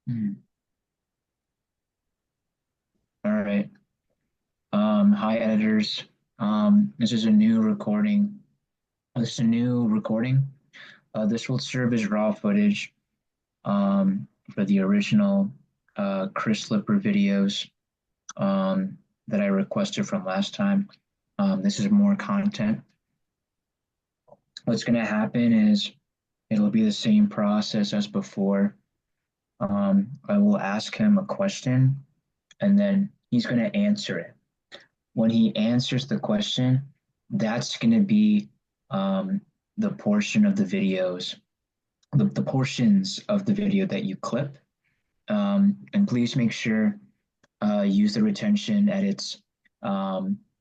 Hmm. All right. Hi, editors. This is a new recording. This is a new recording. This will serve as raw footage for the original Chris Slipper videos that I requested from last time. This is more content. What's going to happen is it'll be the same process as before. I will ask him a question and then he's going to answer it. When he answers the question, that's going to be um, the portion of the videos, the portions of the video that you clip. And please make sure use the retention edits,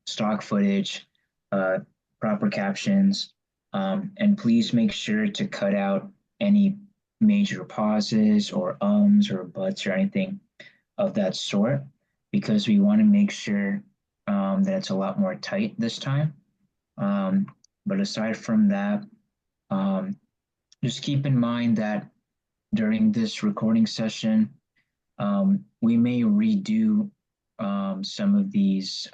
stock footage, uh, proper captions, and please make sure to cut out any major pauses or ums or buts or anything of that sort because we want to make sure that it's a lot more tight this time. Um, but aside from that, um, just keep in mind that during this recording session, we may redo some of these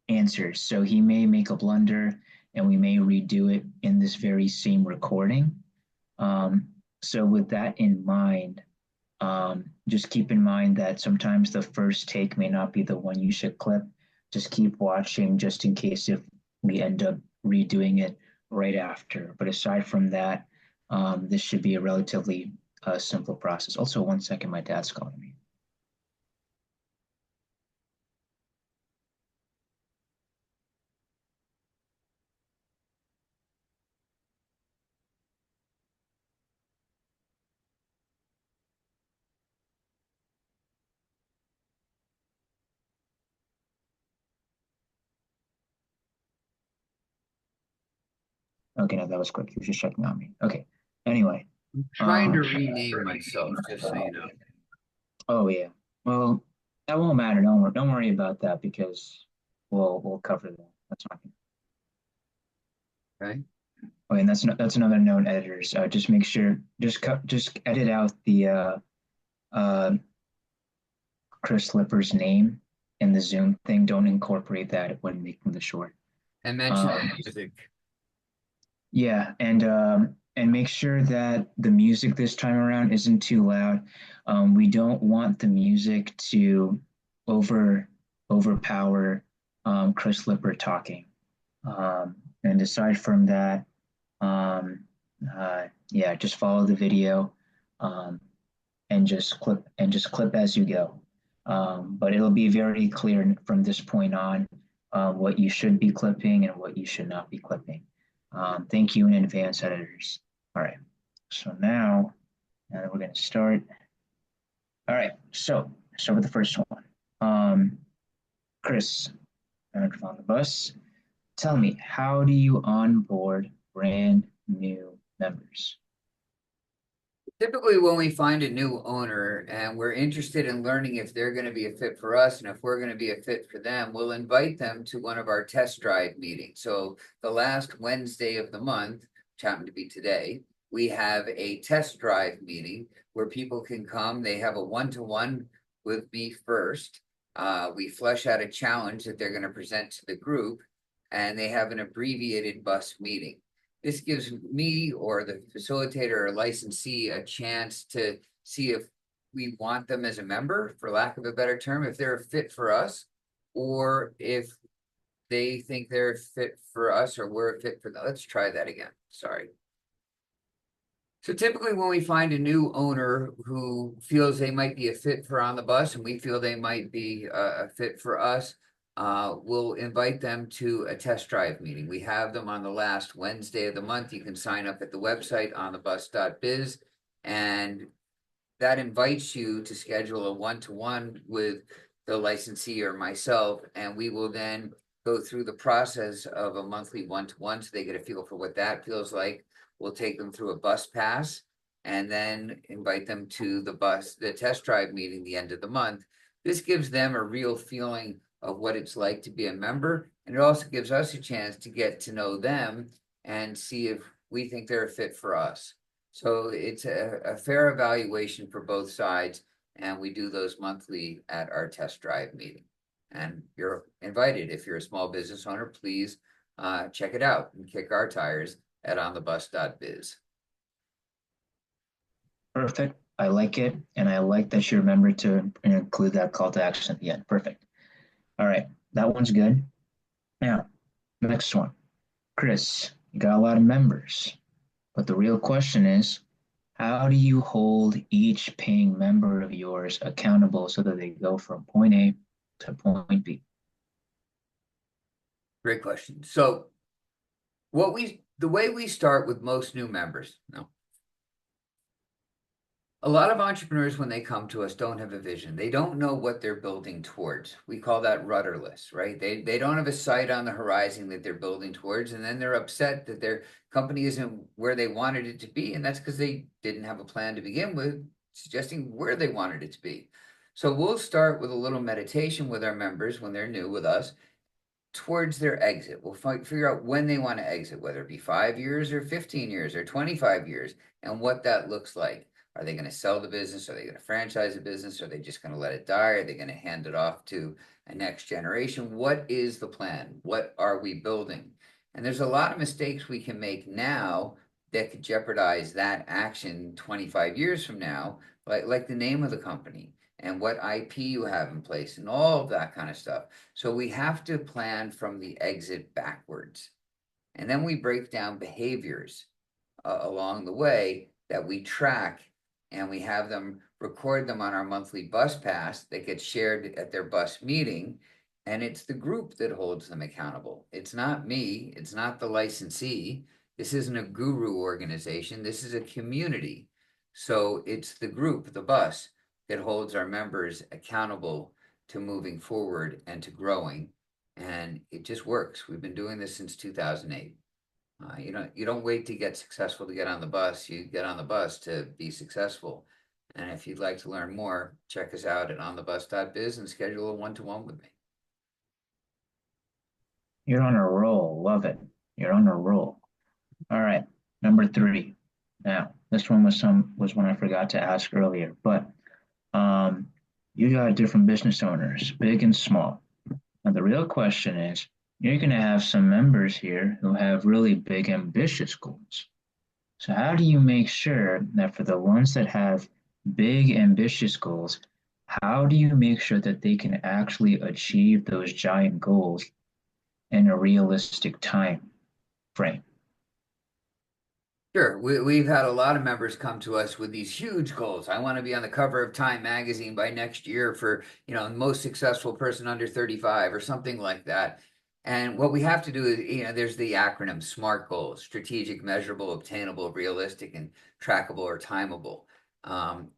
answers. So he may make a blunder and we may redo it in this very same recording. So with that in mind, just keep in mind that sometimes the first take may not be the one you should clip. Just keep watching just in case if we end up redoing it right after. But aside from that, this should be a relatively simple process. Also, 1 second, my dad's calling me. Okay, no, that was quick. He was just checking on me. Okay. Anyway, I'm trying to um, rename myself, just so you know. oh yeah. Well, that won't matter. Don't worry about that because we'll cover that. That's not. Okay. Oh, and that's another known editors. Just make sure just edit out the uh, Chris Slipper's name in the Zoom thing. Don't incorporate that when making the short. And mention the Um, music. yeah, and make sure that the music this time around isn't too loud. We don't want the music to over overpower Chris Slipper talking. And aside from that, um, yeah, just follow the video um, and just clip as you go. But it'll be very clear from this point on what you should be clipping and what you should not be clipping. Thank you in advance, editors. All right, so now we're going to start. All right, so start with the first one. Chris, on the bus. Tell me, how do you onboard brand new members? Typically, when we find a new owner and we're interested in learning if they're going to be a fit for us and if we're going to be a fit for them, we'll invite them to one of our test drive meetings. So, the last Wednesday of the month, which happened to be today, we have a test drive meeting where people can come. They have a one-to-one with me first. We flesh out a challenge that they're going to present to the group, and they have an abbreviated bus meeting. This gives me or the facilitator or licensee a chance to see if we want them as a member, for lack of a better term, if they're a fit for us, or if they think they're a fit for us or we're a fit for them. Let's try that again. Sorry. So typically when we find a new owner who feels they might be a fit for on the bus and we feel they might be a fit for us, we'll invite them to a test drive meeting. We have them on the last Wednesday of the month. You can sign up at the website onthebus.biz, and that invites you to schedule a one-to-one with the licensee or myself, and we will then go through the process of a monthly one-to-one so they get a feel for what that feels like. We'll take them through a bus pass and then invite them to the test drive meeting the end of the month. This gives them a real feeling of what it's like to be a member, and it also gives us a chance to get to know them and see if we think they're a fit for us. So it's a fair evaluation for both sides, and we do those monthly at our test drive meeting. And you're invited. If you're a small business owner, please check it out and kick our tires at onthebus.biz. Perfect. I like it. And I like that you remember to include that call to action at the end. Perfect. All right. That one's good. Now, next one. Chris, you got a lot of members, but the real question is, how do you hold each paying member of yours accountable so that they go from point A to point B? Great question. So the way we start with most new members, no, a lot of entrepreneurs, when they come to us, don't have a vision. They don't know what they're building towards. We call that rudderless, right? They don't have a sight on the horizon that they're building towards, and then they're upset that their company isn't where they wanted it to be, and that's because they didn't have a plan to begin with, suggesting where they wanted it to be. So we'll start with a little meditation with our members when they're new with us towards their exit. We'll figure out when they want to exit, whether it be 5 years or 15 years or 25 years, and what that looks like. Are they going to sell the business? Are they going to franchise the business? Are they just going to let it die? Are they going to hand it off to a next generation? What is the plan? What are we building? And there's a lot of mistakes we can make now that could jeopardize that action 25 years from now, like the name of the company and what IP you have in place and all of that kind of stuff. So we have to plan from the exit backwards. And then we break down behaviors along the way that we track, and we have them record them on our monthly bus pass that gets shared at their bus meeting. And it's the group that holds them accountable. It's not me. It's not the licensee. This isn't a guru organization. This is a community. So it's the group, the bus, that holds our members accountable to moving forward and to growing. And it just works. We've been doing this since 2008. You don't wait to get successful to get on the bus. You get on the bus to be successful. And if you'd like to learn more, check us out at onthebus.biz and schedule a one-to-one with me. You're on a roll. Love it. You're on a roll. All right. Number three. Now, this one was one I forgot to ask earlier, but you got different business owners, big and small. Now, the real question is, you're going to have some members here who have really big, ambitious goals. So, how do you make sure that for the ones that have big, ambitious goals, how do you make sure that they can actually achieve those giant goals in a realistic time frame? Sure. We've had a lot of members come to us with these huge goals. I want to be on the cover of Time magazine by next year for, most successful person under 35 or something like that. And what we have to do is, there's the acronym SMART goals: strategic, measurable, obtainable, realistic, and trackable or timeable.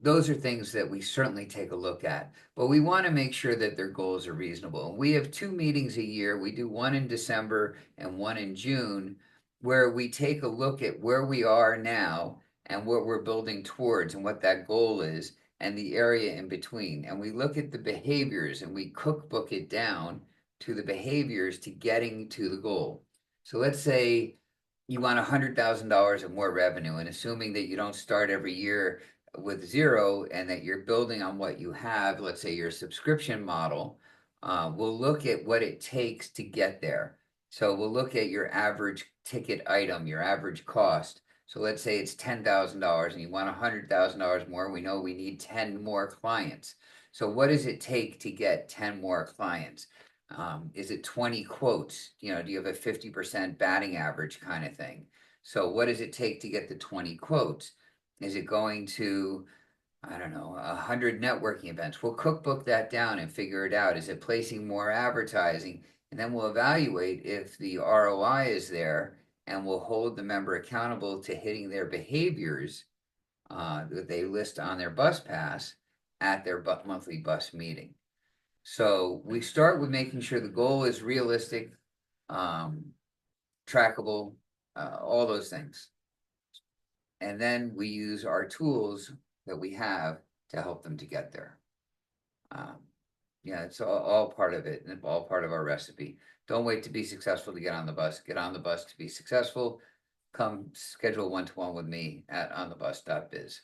Those are things that we certainly take a look at, but we want to make sure that their goals are reasonable. And we have two meetings a year. We do one in December and one in June, where we take a look at where we are now and what we're building towards and what that goal is and the area in between. And we look at the behaviors and we cookbook it down to the behaviors to getting to the goal. So let's say you want $100,000 of more revenue, and assuming that you don't start every year with zero and that you're building on what you have, let's say your subscription model, we'll look at what it takes to get there. So we'll look at your average ticket item, your average cost. So let's say it's $10,000 and you want $100,000 more. We know we need 10 more clients. So what does it take to get 10 more clients? Is it 20 quotes? Do you have a 50% batting average kind of thing? So what does it take to get the 20 quotes? Is it going to, I don't know, 100 networking events? We'll cookbook that down and figure it out. Is it placing more advertising? And then we'll evaluate if the ROI is there, and we'll hold the member accountable to hitting their behaviors that they list on their bus pass at their monthly bus meeting. So we start with making sure the goal is realistic, trackable, all those things. And then we use our tools that we have to help them to get there. It's all part of it and all part of our recipe. Don't wait to be successful to get on the bus. Get on the bus to be successful. come schedule a one-to-one with me at onthebus.biz.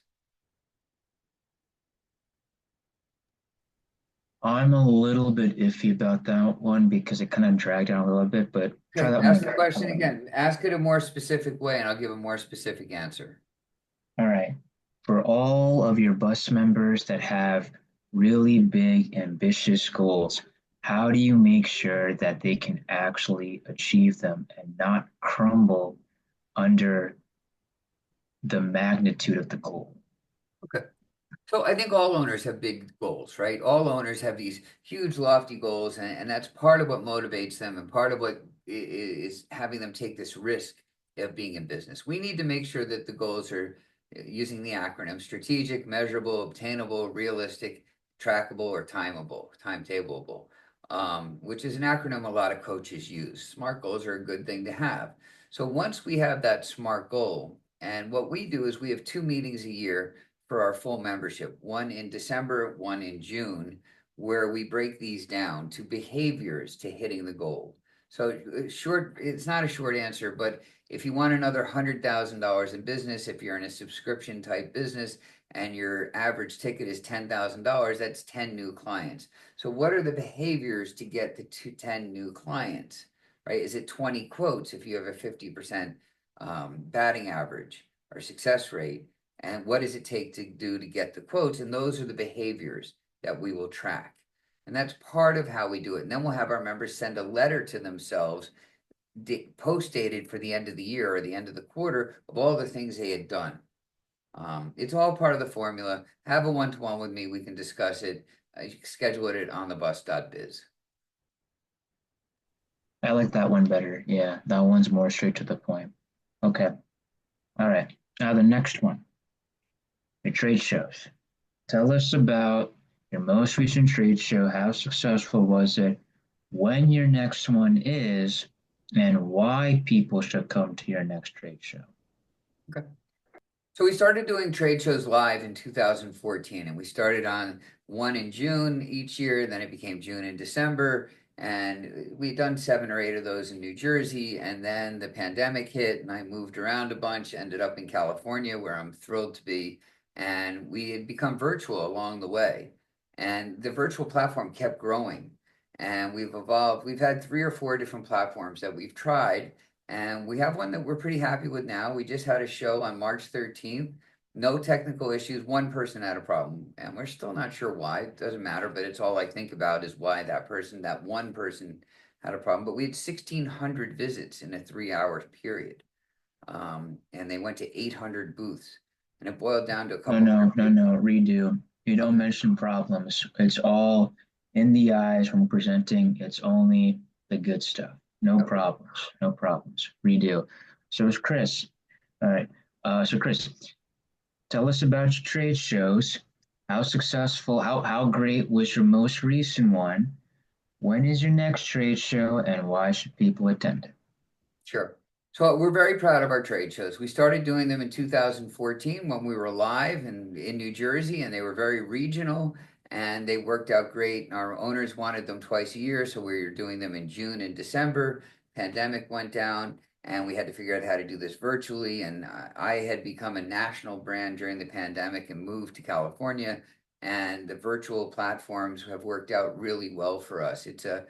I'm a little bit iffy about that one because it kind of dragged out a little bit, but try Okay, that one ask the again. question again. Ask it a more specific way, and I'll give a more specific answer. All right. For all of your bus members that have really big, ambitious goals, how do you make sure that they can actually achieve them and not crumble under the magnitude of the goal? Okay. So I think all owners have big goals, right? All owners have these huge, lofty goals, and that's part of what motivates them and part of what is having them take this risk of being in business. We need to make sure that the goals are using the acronym strategic, measurable, obtainable, realistic, trackable, or timetableable, which is an acronym a lot of coaches use. SMART goals are a good thing to have. So once we have that SMART goal, and what we do is we have 2 meetings a year for our full membership, one in December, one in June, where we break these down to behaviors to hitting the goal. So it's not a short answer, but if you want another $100,000 in business, if you're in a subscription type business and your average ticket is $10,000, that's 10 new clients. So what are the behaviors to get to 10 new clients, right? Is it 20 quotes if you have a 50% batting average or success rate? And what does it take to do to get the quotes? And those are the behaviors that we will track. And that's part of how we do it. And then we'll have our members send a letter to themselves, post dated for the end of the year or the end of the quarter, of all the things they had done. It's all part of the formula. Have a one-to-one with me. We can discuss it. You can schedule it at onthebus.biz. I like that one better. Yeah, that one's more straight to the point. Okay. All right. Now the next one, your trade shows. Tell us about your most recent trade show. How successful was it? When your next one is, and why people should come to your next trade show. Okay. So we started doing trade shows live in 2014, and we started on one in June each year. Then it became June and December, and we'd done 7 or 8 of those in New Jersey. And then the pandemic hit, and I moved around a bunch. Ended up in California, where I'm thrilled to be. And we had become virtual along the way, and the virtual platform kept growing. And we've evolved. We've had 3 or 4 different platforms that we've tried, and we have one that we're pretty happy with now. We just had a show on March 13th. No technical issues. One person had a problem, and we're still not sure why. It doesn't matter, but it's all I think about is why that one person had a problem. But we had 1,600 visits in a 3 hour period. And they went to 800 booths. And it boiled down to a No, couple no, hundred no, people. no, redo. You don't Okay. mention problems. It's all in the eyes when presenting. It's only the good stuff. No Okay. problems. No problems. Redo. So it's Chris. All right. So Chris, tell us about your trade shows. How successful, how great was your most recent one? When is your next trade show and why should people attend it? Sure. So we're very proud of our trade shows. We started doing them in 2014 when we were live in New Jersey, and they were very regional and they worked out great. Our owners wanted them twice a year, so we were doing them in June and December. Pandemic went down, and we had to figure out how to do this virtually. And I had become a national brand during the pandemic and moved to California, and the virtual platforms have worked out really well for us. It's a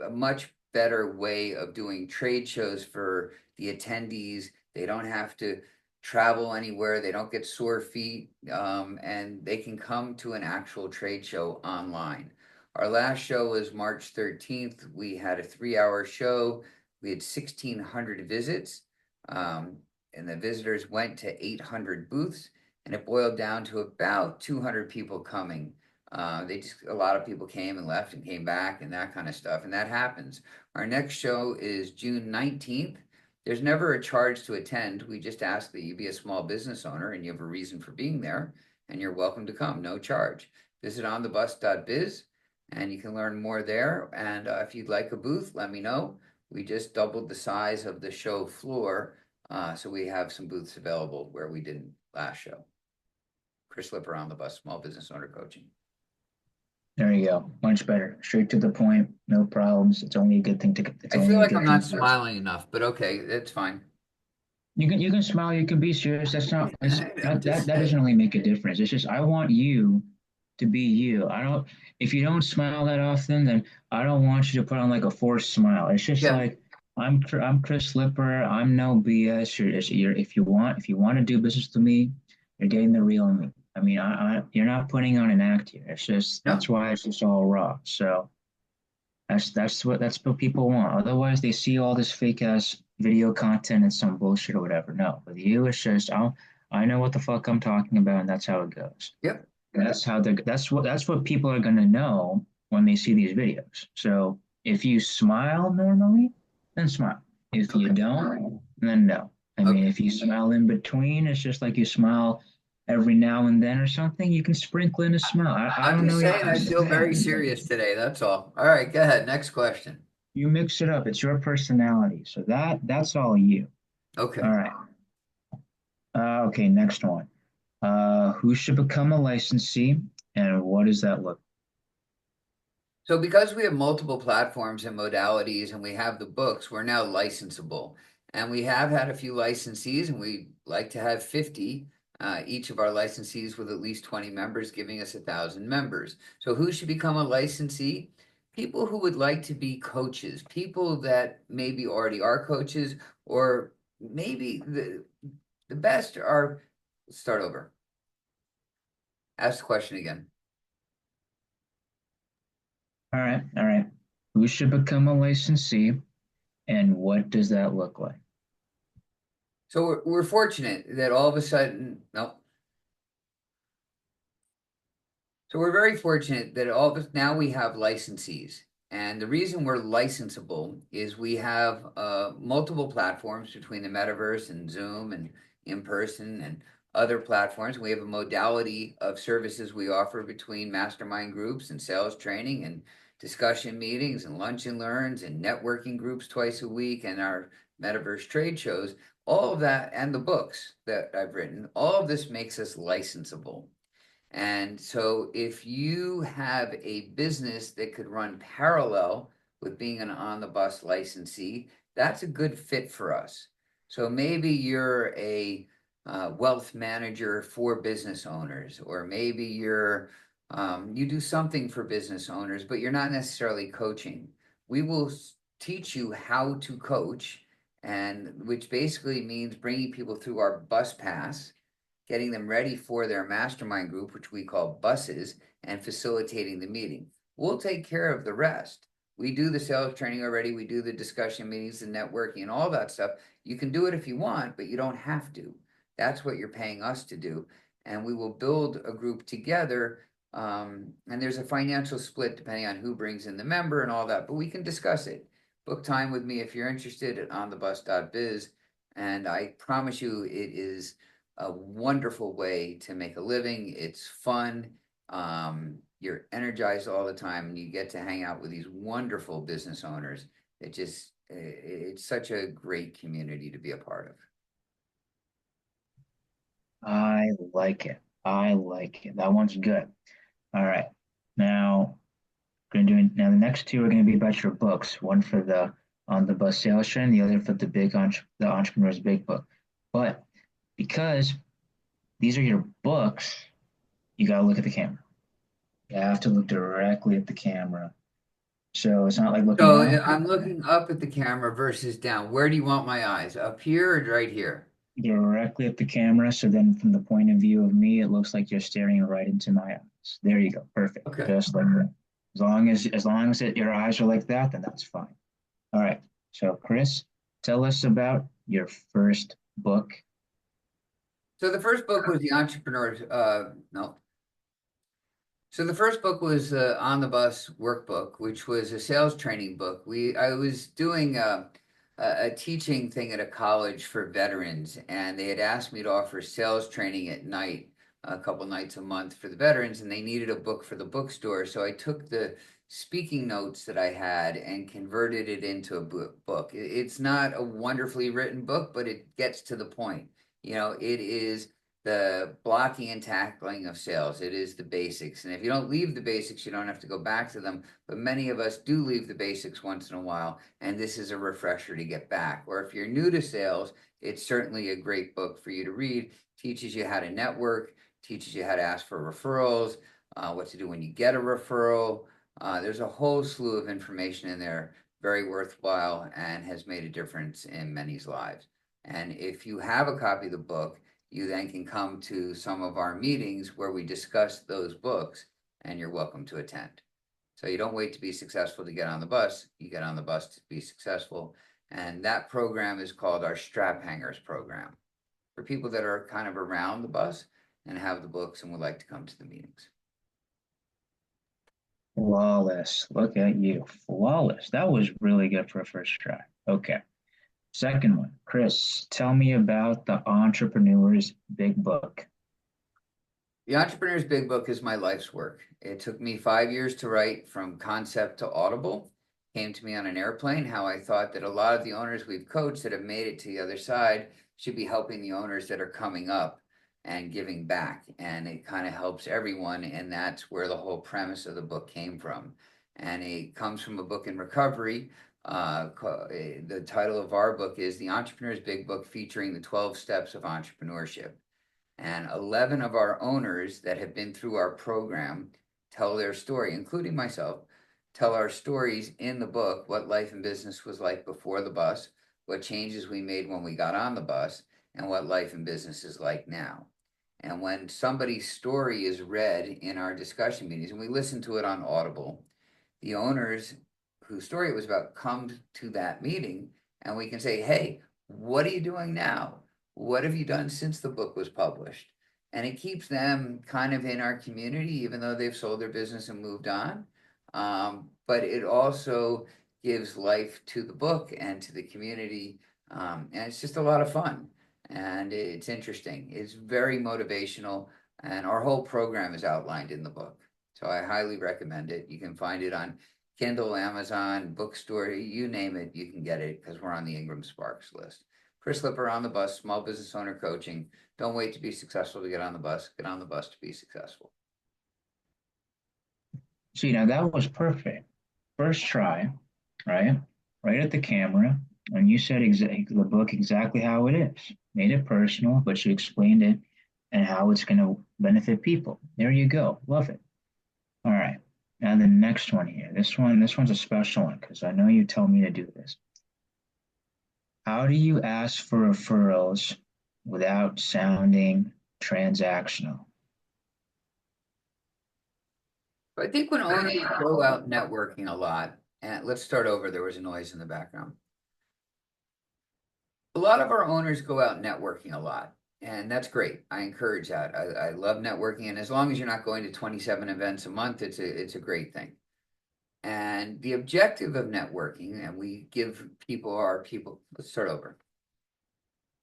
much better way of doing trade shows for the attendees. They don't have to travel anywhere. They don't get sore feet, and they can come to an actual trade show online. Our last show was March 13th. We had a 3 hour show. We had 1,600 visits, and the visitors went to 800 booths, and it boiled down to about 200 people coming. A lot of people came and left and came back and that kind of stuff, and that happens. Our next show is June 19th. There's never a charge to attend. We just ask that you be a small business owner and you have a reason for being there, and you're welcome to come, no charge. Visit onthebus.biz and you can learn more there. And if you'd like a booth, let me know. We just doubled the size of the show floor, so we have some booths available where we didn't last show. Chris Lipper on the bus, small business owner coaching. There you go. Much better. Straight to the point. No problems. It's only a good thing to. It's I only feel a like good I'm thing not to. smiling enough, but okay, it's fine. You can smile, you can be serious. That's not that's I'm that that just that saying. doesn't really make a difference. It's just I want you to be you. I don't if you don't smile that often, then I don't want you to put on like a forced smile. It's just Yeah, like I'm Chris Slipper. I'm no BS. You're if you want to do business with me, you're getting the real me. I mean, you're not putting on an act here. It's just no, that's why it's just all raw. So that's what people want. Otherwise, they see all this fake ass video content and some bullshit or whatever. No, with you, it's just I know what the fuck I'm talking about, and that's how it goes. yep, That's what people are gonna know when they see these videos. So if you smile normally, then smile. If you okay, don't, then no. I mean, okay. if you smile in between, it's just like you smile every now and then or something. You can sprinkle in a smile. I I'm don't know. just saying, I feel very Yeah. serious today. That's all. All right, go ahead. Next question. You mix it up. It's your personality. So that's all you. All Okay. right. Okay, next one. Who should become a licensee and what does that look? So because we have multiple platforms and modalities and we have the books, we're now licensable. And we have had a few licensees and we like to have 50, each of our licensees with at least 20 members, giving us 1,000 members. So who should become a licensee? People who would like to be coaches, people that maybe already are coaches, or maybe the best are, start over. Ask the question again. All right, all right. Who should become a licensee and what does that look like? So we're fortunate that all of a sudden, no, so we're very fortunate that all of us now we have licensees. And the reason we're licensable is we have multiple platforms between the metaverse and Zoom and in person and other platforms. We have a modality of services we offer between mastermind groups and sales training and discussion meetings and lunch and learns and networking groups twice a week and our metaverse trade shows. All of that and the books that I've written, all of this makes us licensable. And so if you have a business that could run parallel with being an on the bus licensee, that's a good fit for us. So maybe you're a wealth manager for business owners, or maybe you do something for business owners, but you're not necessarily coaching. We will teach you how to coach, and which basically means bringing people through our bus pass, getting them ready for their mastermind group, which we call buses, and facilitating the meeting. We'll take care of the rest. We do the sales training already. We do the discussion meetings, the networking, and all that stuff. You can do it if you want, but you don't have to. That's what you're paying us to do. And we will build a group together. And there's a financial split depending on who brings in the member and all that, but we can discuss it. Book time with me if you're interested at onthebus.biz. And I promise you, it is a wonderful way to make a living. It's fun. You're energized all the time, and you get to hang out with these wonderful business owners. It's such a great community to be a part of. I like it. I like it. That one's good. All right. Now, now the next two are going to be about your books. One for the on the bus sales trend, the other for the entrepreneur's big book. But because these are your books, you got to look at the camera. You have to look directly at the camera. So it's not like looking So off I'm looking up at the camera versus down. Where do you want my eyes? Up here or right here? directly at the camera. So then from the point of view of me, it looks like you're staring right into my eyes. There you go. Perfect. Okay. Just like that. Your eyes are like that, then that's fine. All right. So Chris, tell us about your first book. So the first book was the entrepreneur. No, So the first book was On the Bus Workbook, which was a sales training book. I was doing a teaching thing at a college for veterans, and they had asked me to offer sales training at night, a couple nights a month for the veterans, and they needed a book for the bookstore. So I took the speaking notes that I had and converted it into a book. It's not a wonderfully written book, but it gets to the point. It is the blocking and tackling of sales. It is the basics. And if you don't leave the basics, you don't have to go back to them. But many of us do leave the basics once in a while. And this is a refresher to get back. Or if you're new to sales, it's certainly a great book for you to read. Teaches you how to network, teaches you how to ask for referrals, what to do when you get a referral. There's a whole slew of information in there, very worthwhile, and has made a difference in many's lives. And if you have a copy of the book, you then can come to some of our meetings where we discuss those books, and you're welcome to attend. So you don't wait to be successful to get on the bus, you get on the bus to be successful. And that program is called our Strap Hangers program for people that are kind of around the bus and have the books and would like to come to the meetings. Flawless. Look at you. Flawless. That was really good for a first try. Okay. Second one. Chris, tell me about the Entrepreneur's Big Book. The Entrepreneur's Big Book is my life's work. It took me 5 years to write from concept to Audible. Came to me on an airplane, how I thought that a lot of the owners we've coached that have made it to the other side should be helping the owners that are coming up and giving back. And it kind of helps everyone. And that's where the whole premise of the book came from. And it comes from a book in recovery. The title of our book is The Entrepreneur's Big Book, featuring the 12 steps of entrepreneurship. And 11 of our owners that have been through our program tell their story, including myself, tell our stories in the book, what life and business was like before the bus, what changes we made when we got on the bus, and what life and business is like now. And when somebody's story is read in our discussion meetings, and we listen to it on Audible, the owners whose story it was about come to that meeting, and we can say, hey, what are you doing now? What have you done since the book was published? And it keeps them kind of in our community, even though they've sold their business and moved on. But it also gives life to the book and to the community. And it's just a lot of fun. And it's interesting. It's very motivational. And our whole program is outlined in the book. So I highly recommend it. You can find it on Kindle, Amazon, bookstore, you name it, you can get it because we're on the Ingram Sparks list. Chris Lipper on the bus, small business owner coaching. Don't wait to be successful to get on the bus. Get on the bus to be successful. See, now that was perfect. First try, right? Right at the camera. And you said the book exactly how it is. Made it personal, but you explained it and how it's going to benefit people. There you go. Love it. All right. Now the next one here. This one's a special one because I know you told me to do this. How do you ask for referrals without sounding transactional? I think when owners go out networking a lot, and let's start over, there was a noise in the background. A lot of our owners go out networking a lot, and that's great. I encourage that. I love networking, and as long as you're not going to 27 events a month, it's a great thing. And the objective of networking, and we give people, let's start over.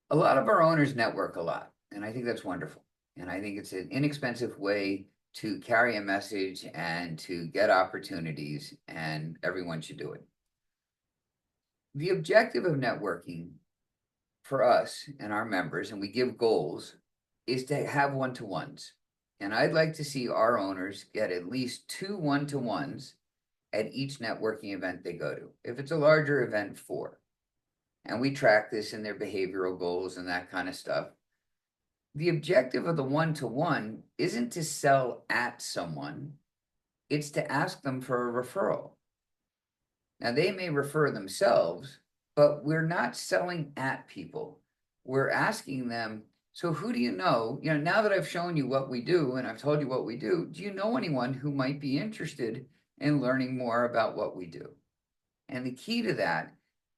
A lot of our owners network a lot, and I think that's wonderful. And I think it's an inexpensive way to carry a message and to get opportunities, and everyone should do it. The objective of networking for us and our members, and we give goals, is to have one-to-ones. And I'd like to see our owners get at least 2 one-to-ones at each networking event they go to. If it's a larger event, 4. And we track this in their behavioral goals and that kind of stuff. The objective of the one-to-one isn't to sell at someone, it's to ask them for a referral. Now, they may refer themselves, but we're not selling at people. We're asking them, so who do you know? You know, now that I've shown you what we do and I've told you what we do you know anyone who might be interested in learning more about what we do? And the key to that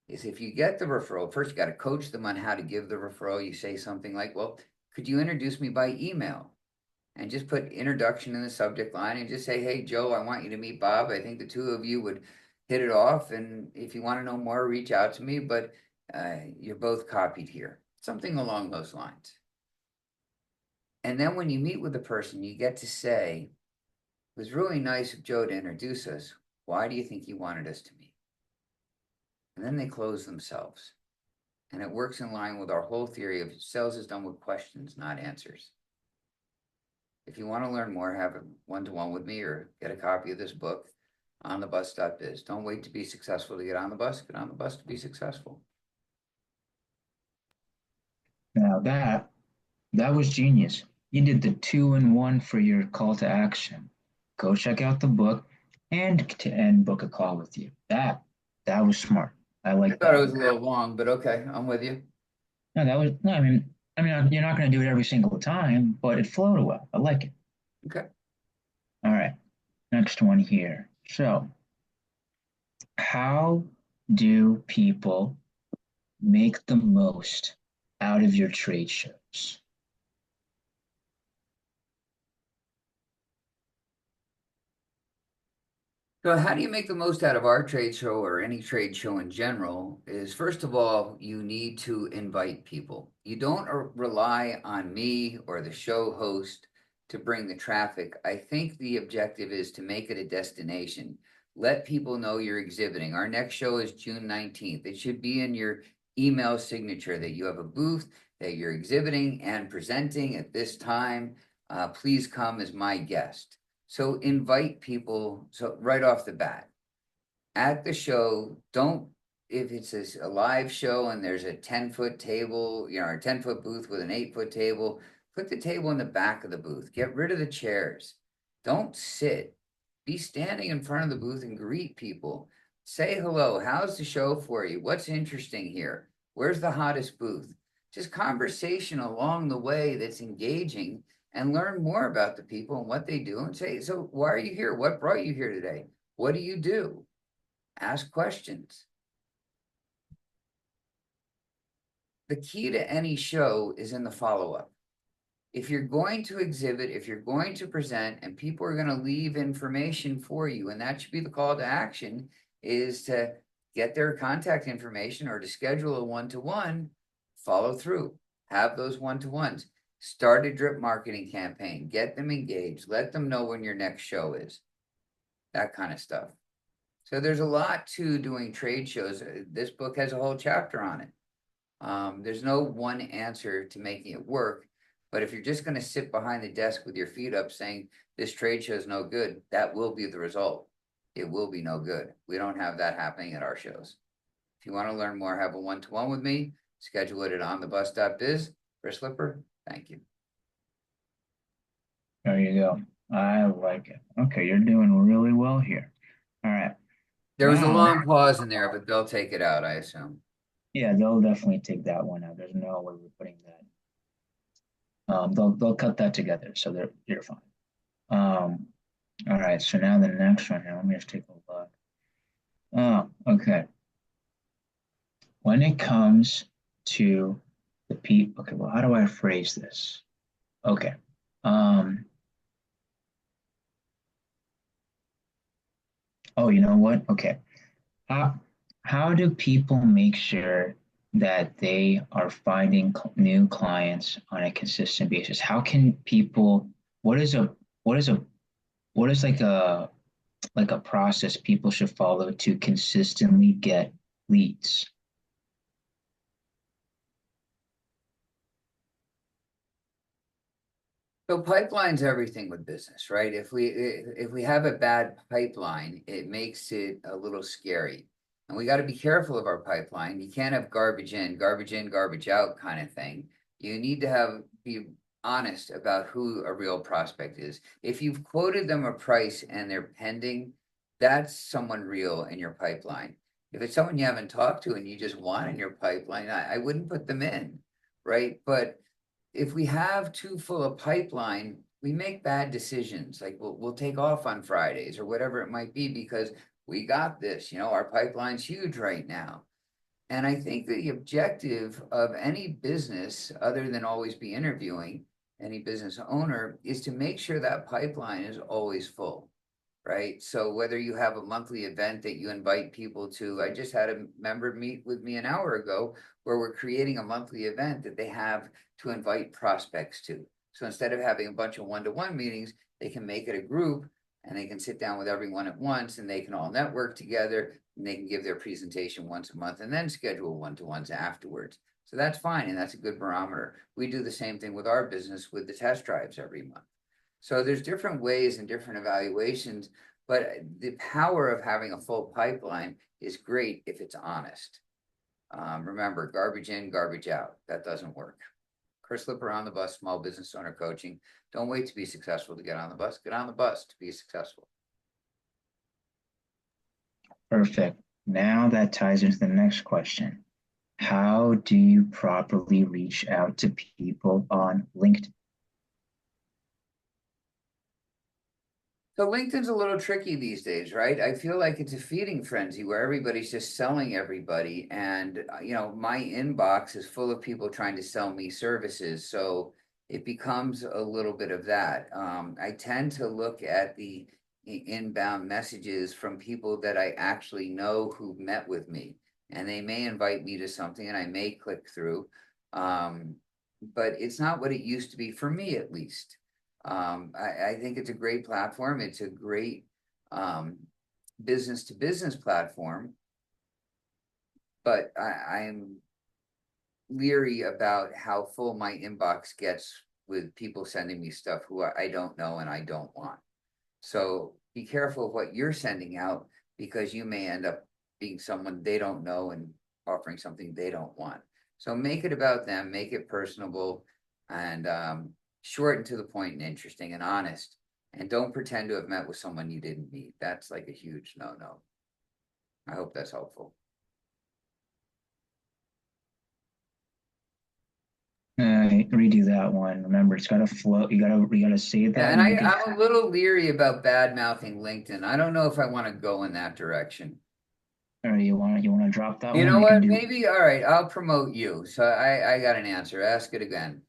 is if you get the referral, first you got to coach them on how to give the referral. You say something like, well, could you introduce me by email? And just put introduction in the subject line and just say, hey, Joe, I want you to meet Bob. I think the two of you would hit it off. And if you want to know more, reach out to me. But you're both copied here. Something along those lines. And then when you meet with the person, you get to say, it was really nice of Joe to introduce us. Why do you think he wanted us to meet? And then they close themselves. And it works in line with our whole theory of sales is done with questions, not answers. If you want to learn more, have a one-to-one with me or get a copy of this book on thebus.biz. Don't wait to be successful to get on the bus. Get on the bus to be successful. Now that was genius. You did the two in one for your call to action. Go check out the book and book a call with you. That was smart. I I like thought it that. was a little long, but okay, I'm with you. No, that was no. I mean, you're not going to do it every single time, but it flowed well. I like it. Okay. All right, next one here. So, how do people make the most out of your trade shows? So how do you make the most out of our trade show or any trade show in general is first of all, you need to invite people. You don't rely on me or the show host to bring the traffic. I think the objective is to make it a destination. Let people know you're exhibiting. Our next show is June 19th. It should be in your email signature that you have a booth, that you're exhibiting and presenting at this time. Please come as my guest. So invite people. So right off the bat, at the show, don't, if it's a live show and there's a 10-foot table, or a 10-foot booth with an 8-foot table, put the table in the back of the booth. Get rid of the chairs. Don't sit. Be standing in front of the booth and greet people. Say hello. How's the show for you? What's interesting here? Where's the hottest booth? Just conversation along the way that's engaging, and learn more about the people and what they do and say, so why are you here? What brought you here today? What do you do? Ask questions. The key to any show is in the follow-up. If you're going to exhibit, if you're going to present, and people are going to leave information for you, and that should be the call to action, is to get their contact information or to schedule a one-to-one, follow through, have those one-to-ones, start a drip marketing campaign, get them engaged, let them know when your next show is, that kind of stuff. So there's a lot to doing trade shows. This book has a whole chapter on it. There's no one answer to making it work, but if you're just going to sit behind the desk with your feet up saying this trade show is no good, that will be the result. It will be no good. We don't have that happening at our shows. If you want to learn more, have a one-to-one with me, schedule it at onthebus.biz. Chris Lipper, thank you. There you go. I like it. Okay, you're doing really well here. All right. There was a Now, long pause in there, but they'll take it out, I assume. yeah, they'll definitely take that one out. There's no way we're putting that. They'll cut that together, so you're fine. All right. So now the next one here. Let me just take a look. Oh, okay. When it comes to the people, okay. Well, how do I phrase this? Okay. Um. Oh, you know what? Okay. How how do people make sure that they are finding new clients on a consistent basis? How can people, what is a what is a what is like a process people should follow to consistently get leads? So pipeline's everything with business, right? If we have a bad pipeline, it makes it a little scary. And we got to be careful of our pipeline. You can't have garbage in, garbage out kind of thing. You need to be honest about who a real prospect is. If you've quoted them a price and they're pending, that's someone real in your pipeline. If it's someone you haven't talked to and you just want in your pipeline, I wouldn't put them in, right? But if we have too full a pipeline, we make bad decisions. Like we'll take off on Fridays or whatever it might be because we got this. Our pipeline's huge right now. And I think the objective of any business, other than always be interviewing any business owner, is to make sure that pipeline is always full, right? So whether you have a monthly event that you invite people to, I just had a member meet with me an hour ago where we're creating a monthly event that they have to invite prospects to. So instead of having a bunch of one-to-one meetings, they can make it a group and they can sit down with everyone at once and they can all network together and they can give their presentation once a month and then schedule one-to-ones afterwards. So that's fine and that's a good barometer. We do the same thing with our business with the test drives every month. So there's different ways and different evaluations, but the power of having a full pipeline is great if it's honest. Remember, garbage in, garbage out. That doesn't work. Chris Lipper on the bus, small business owner coaching. Don't wait to be successful to get on the bus. Get on the bus to be successful. Perfect. Now that ties into the next question. How do you properly reach out to people on LinkedIn? So LinkedIn's a little tricky these days, right? I feel like it's a feeding frenzy where everybody's just selling everybody. And, my inbox is full of people trying to sell me services. So it becomes a little bit of that. I tend to look at the inbound messages from people that I actually know who met with me. And they may invite me to something and I may click through. Um, but it's not what it used to be for me, at least. I think it's a great platform. It's a great business to business platform, but I'm leery about how full my inbox gets with people sending me stuff who I don't know and I don't want. So be careful of what you're sending out because you may end up being someone they don't know and offering something they don't want. So make it about them, make it personable, and short and to the point and interesting and honest. And don't pretend to have met with someone you didn't meet. That's like a huge no-no. I hope that's helpful. Redo that one. Remember, it's got to flow. You gotta say that And and make it. I'm a little leery about bad mouthing LinkedIn. I don't know if I want to go in that direction. All right, you wanna drop that You one? know We can what? do. Maybe, all right, I'll promote you. So I got an answer. Ask it again.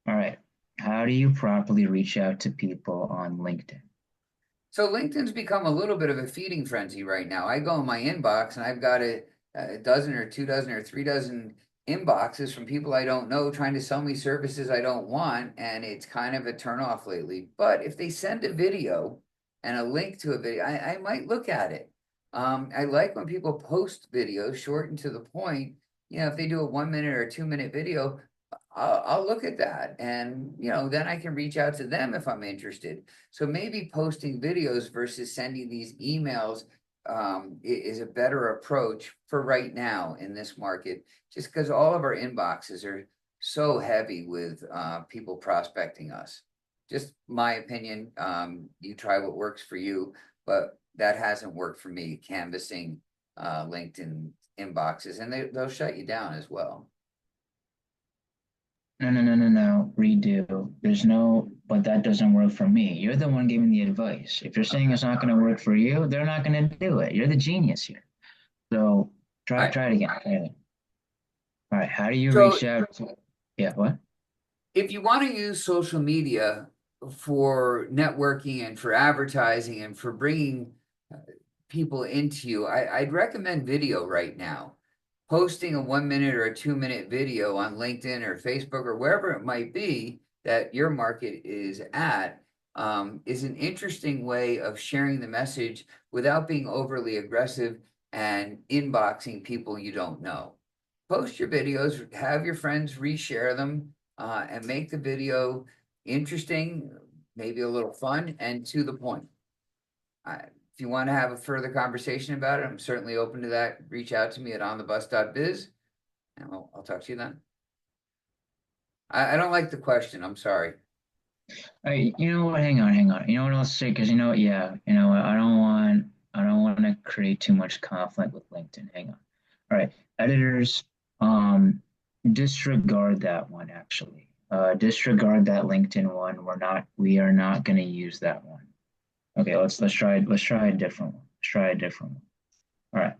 All right. How do you properly reach out to people on LinkedIn? So LinkedIn's become a little bit of a feeding frenzy right now. I go in my inbox and I've got a dozen or 2 dozen or 3 dozen inboxes from people I don't know trying to sell me services I don't want, and it's kind of a turnoff lately. But if they send a video and a link to a video, I might look at it. I like when people post videos short and to the point. If they do a 1 minute or 2 minute video, I'll look at that, and then I can reach out to them if I'm interested. So maybe posting videos versus sending these emails is a better approach for right now in this market, just because all of our inboxes are so heavy with people prospecting us. Just my opinion. You try what works for you, but that hasn't worked for me, canvassing LinkedIn inboxes, and they'll shut you down as well. No, no, no, no, no. Redo. There's no, but that doesn't work for me. You're the one giving the advice. If you're saying it's not going to work for you, they're not going to do it. You're the genius here. So All try right. try it again. Try it again. All right. How do you So reach out to? Yeah. What? if you want to use social media for networking and for advertising and for bringing uh, people into you, I'd recommend video right now. Posting a 1 minute or a 2 minute video on LinkedIn or Facebook or wherever it might be that your market is an interesting way of sharing the message without being overly aggressive and inboxing people you don't know. Post your videos, have your friends reshare them, and make the video interesting, maybe a little fun, and to the point. If you want to have a further conversation about it, I'm certainly open to that. Reach out to me at onthebus.biz, and I'll talk to you then. I don't like the question. I'm sorry. You know what? Hang on, hang on. You know what I'll say? Because yeah. What? I don't want to create too much conflict with LinkedIn. Hang on. All right, editors, disregard that one. Actually, disregard that LinkedIn one. We are not going to use that one. Okay, let's try a different one. Let's try a different one. All right.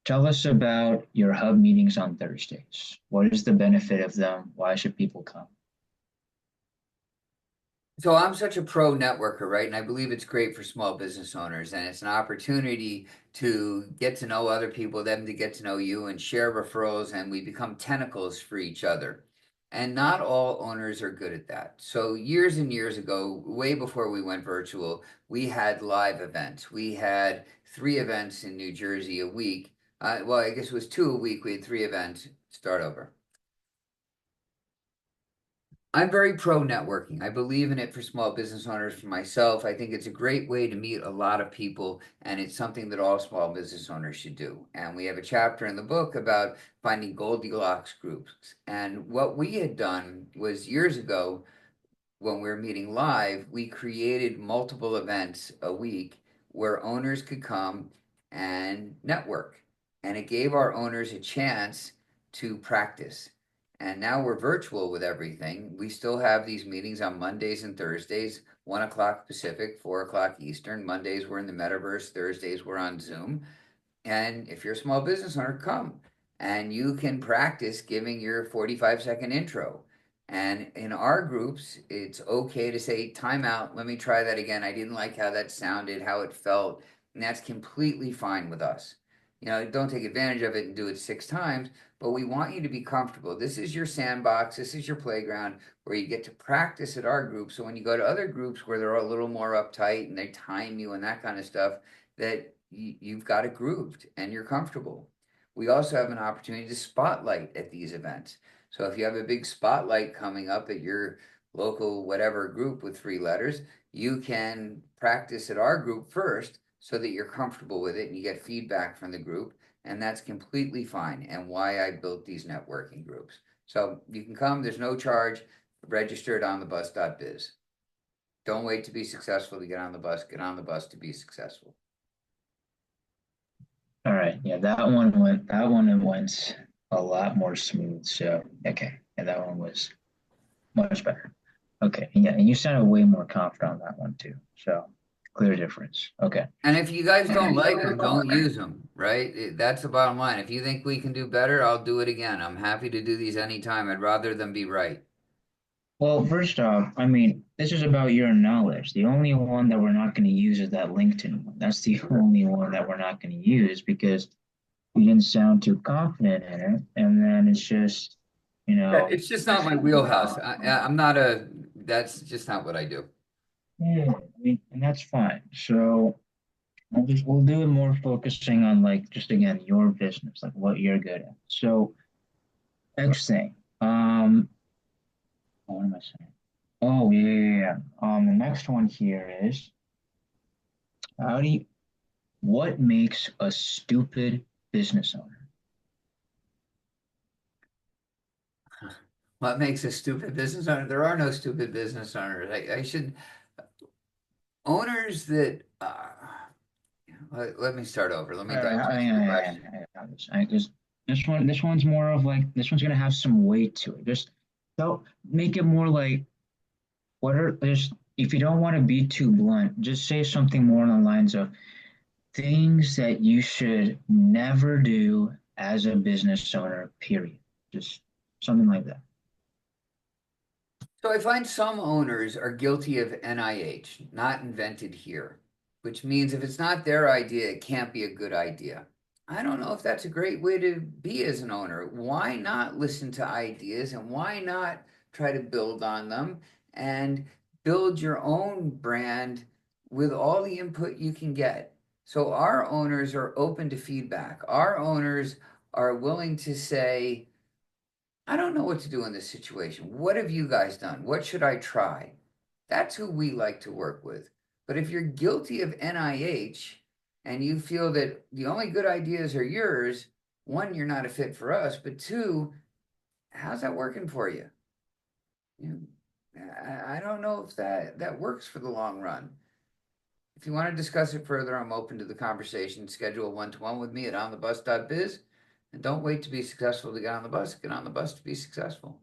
Tell us about your hub meetings on Thursdays. What is the benefit of them? Why should people come? So I'm such a pro networker, right? And I believe it's great for small business owners, and it's an opportunity to get to know other people, them to get to know you, and share referrals, and we become tentacles for each other. And not all owners are good at that. So years and years ago, way before we went virtual, we had live events. We had 3 events in New Jersey a week. Well, I guess it was 2 a week. We had 3 events. Start over. I'm very pro networking. I believe in it for small business owners, for myself. I think it's a great way to meet a lot of people, and it's something that all small business owners should do. And we have a chapter in the book about finding Goldilocks groups. And what we had done was years ago, when we were meeting live, we created multiple events a week where owners could come and network. And it gave our owners a chance to practice. And now we're virtual with everything. We still have these meetings on Mondays and Thursdays, 1 o'clock Pacific, 4 o'clock Eastern. Mondays we're in the metaverse, Thursdays we're on Zoom. And if you're a small business owner, come and you can practice giving your 45-second intro. And in our groups, it's okay to say, time out, let me try that again. I didn't like how that sounded, how it felt. And that's completely fine with us. Don't take advantage of it and do it 6 times, but we want you to be comfortable. This is your sandbox, this is your playground where you get to practice at our group. So when you go to other groups where they're a little more uptight and they time you and that kind of stuff, that you've got it grooved and you're comfortable. We also have an opportunity to spotlight at these events. So if you have a big spotlight coming up at your local whatever group with 3 letters, you can practice at our group first so that you're comfortable with it and you get feedback from the group. And that's completely fine, and why I built these networking groups. So you can come, there's no charge, register at onthebus.biz. Don't wait to be successful to get on the bus, get on the bus to be successful. All right. Yeah, that one went a lot more smooth. So okay. Yeah, that one was much better. Okay. Yeah, and you sounded way more confident on that one too. So clear difference. Okay. And if you guys don't like them, don't use them, right? That's the bottom line. If you think we can do better, I'll do it again. I'm happy to do these anytime. I'd rather them be right. Well, first off, I mean, this is about your knowledge. The only one that we're not going to use is that LinkedIn one. That's the only one that we're not going to use because you didn't sound too confident in it. And then it's just, you Yeah, know, it's just not my wheelhouse. I'm not a, that's just not what I do. yeah, I mean, and that's fine. So we'll do it more focusing on like just again your business, like what you're good at. So next thing, what am I saying? Oh yeah, yeah, yeah. The next one here is how do you what makes a stupid business owner? What makes a stupid business owner? There are no stupid business owners. I should, owners that, let me start over. Let me All right, digest your question. I just this one's more of like this one's gonna have some weight to it. Just don't make it more like what are just if you don't want to be too blunt, just say something more on the lines of things that you should never do as a business owner, period. Just something like that. So I find some owners are guilty of NIH, not invented here, which means if it's not their idea, it can't be a good idea. I don't know if that's a great way to be as an owner. Why not listen to ideas and why not try to build on them and build your own brand with all the input you can get? So our owners are open to feedback. Our owners are willing to say, I don't know what to do in this situation. What have you guys done? What should I try? That's who we like to work with. But if you're guilty of NIH and you feel that the only good ideas are yours, one, you're not a fit for us, but two, how's that working for you? You I don't know if that works for the long run. If you want to discuss it further, I'm open to the conversation. Schedule a one-to-one with me at onthebus.biz. And don't wait to be successful to get on the bus. Get on the bus to be successful.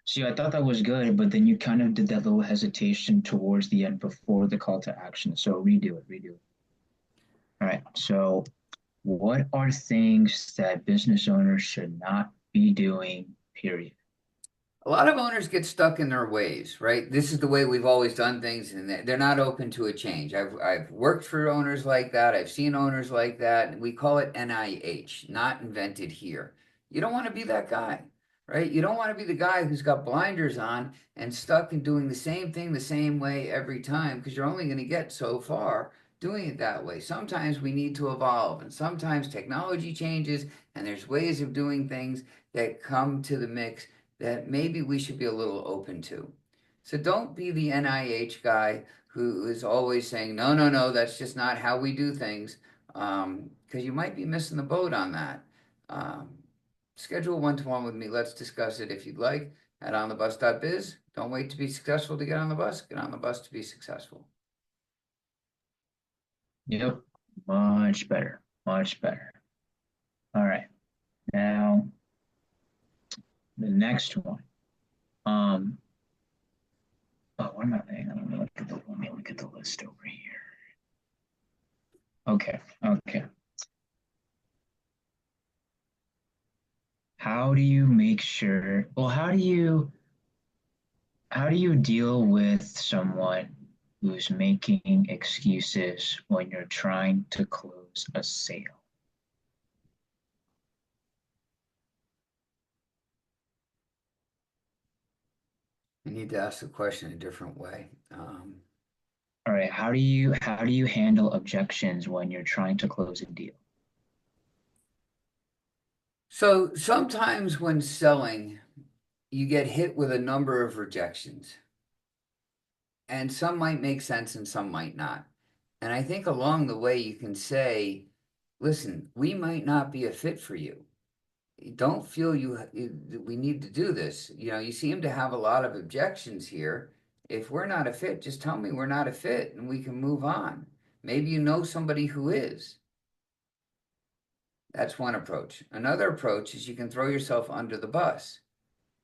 See, I thought that was good, but then you kind of did that little hesitation towards the end before the call to action. So redo it. All right. So, what are things that business owners should not be doing, period? A lot of owners get stuck in their ways, right? This is the way we've always done things, and they're not open to a change. I've worked for owners like that. I've seen owners like that. And we call it NIH, not invented here. You don't want to be that guy, right? You don't want to be the guy who's got blinders on and stuck in doing the same thing the same way every time, because you're only going to get so far doing it that way. Sometimes we need to evolve, and sometimes technology changes, and there's ways of doing things that come to the mix that maybe we should be a little open to. So don't be the NIH guy who is always saying, no, no, no, that's just not how we do things, because you might be missing the boat on that. Um, Schedule one-to-one with me. Let's discuss it if you'd like at onthebus.biz. Don't wait to be successful to get on the bus. Get on the bus to be successful. Yep. Much better. Much better. All right. Now, the next one. Um, oh, what am I saying? Let me look at the list over here. Okay. Okay. How do you make sure, well, how do you deal with someone who's making excuses when you're trying to close a sale? You need to ask the question a different way. All right, how do you handle objections when you're trying to close a deal? So sometimes when selling, you get hit with a number of rejections, and some might make sense and some might not. And I think along the way, you can say, listen, we might not be a fit for you. Don't feel we need to do this. You seem to have a lot of objections here. If we're not a fit, just tell me we're not a fit and we can move on. Maybe you know somebody who is. That's one approach. Another approach is you can throw yourself under the bus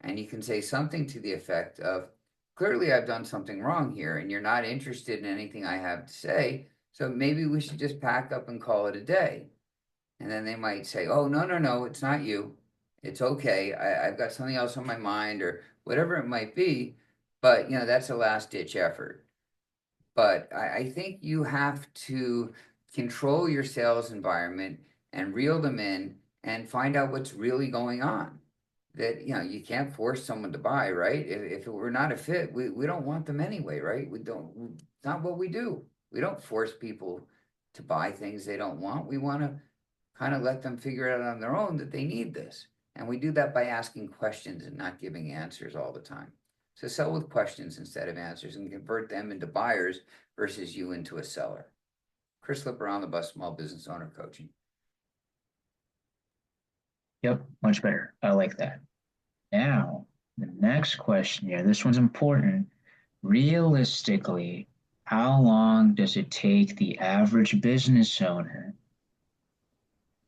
and you can say something to the effect of, clearly I've done something wrong here and you're not interested in anything I have to say. So maybe we should just pack up and call it a day. And then they might say, oh, no, no, no, it's not you. It's okay. I've got something else on my mind or whatever it might be. But, that's a last ditch effort. But I think you have to control your sales environment and reel them in and find out what's really going on. That, you can't force someone to buy, right? If we're not a fit, we don't want them anyway, right? It's not what we do. We don't force people to buy things they don't want. We want to kind of let them figure it out on their own that they need this. And we do that by asking questions and not giving answers all the time. So sell with questions instead of answers and convert them into buyers versus you into a seller. Chris Lipper on the bus, small business owner coaching. Yep, much better. I like that. Now, the next question here, this one's important. Realistically, how long does it take the average business owner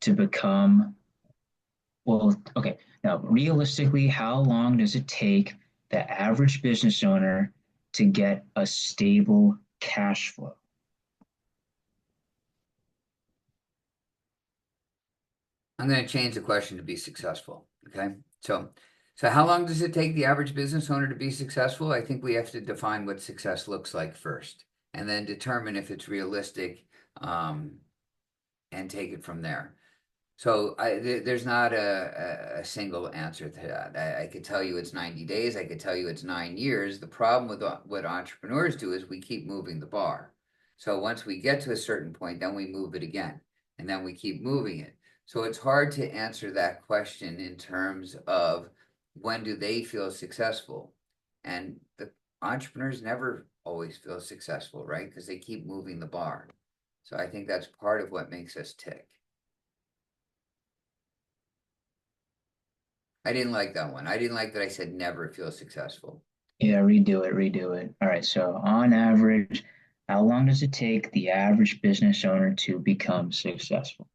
to become, well, okay, now realistically, how long does it take the average business owner to get a stable cash flow? I'm going to change the question to be successful. Okay. So how long does it take the average business owner to be successful? I think we have to define what success looks like first and then determine if it's realistic, and take it from there. So there's not a single answer to that. I could tell you it's 90 days. I could tell you it's 9 years. The problem with what entrepreneurs do is we keep moving the bar. So once we get to a certain point, then we move it again, and then we keep moving it. So it's hard to answer that question in terms of when do they feel successful. And the entrepreneurs never always feel successful, right? Because they keep moving the bar. So I think that's part of what makes us tick. I didn't like that one. I didn't like that I said never feel successful. Yeah, redo it, redo it. All right, so on average, how long does it take the average business owner to become successful?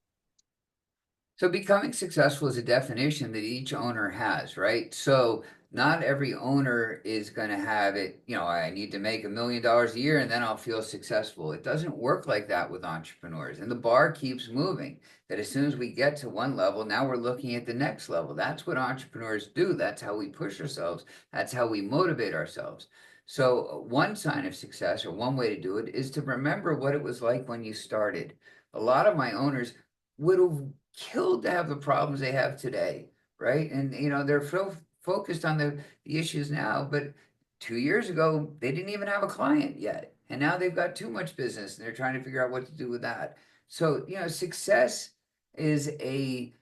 So becoming successful is a definition that each owner has, right? So not every owner is going to have it, I need to make $1 million a year and then I'll feel successful. It doesn't work like that with entrepreneurs. And the bar keeps moving. That as soon as we get to one level, now we're looking at the next level. That's what entrepreneurs do. That's how we push ourselves. That's how we motivate ourselves. So one sign of success, or one way to do it, is to remember what it was like when you started. A lot of my owners would have killed to have the problems they have today, right? And they're so focused on the issues now, but 2 years ago they didn't even have a client yet, and now they've got too much business, and they're trying to figure out what to do with that. So success is a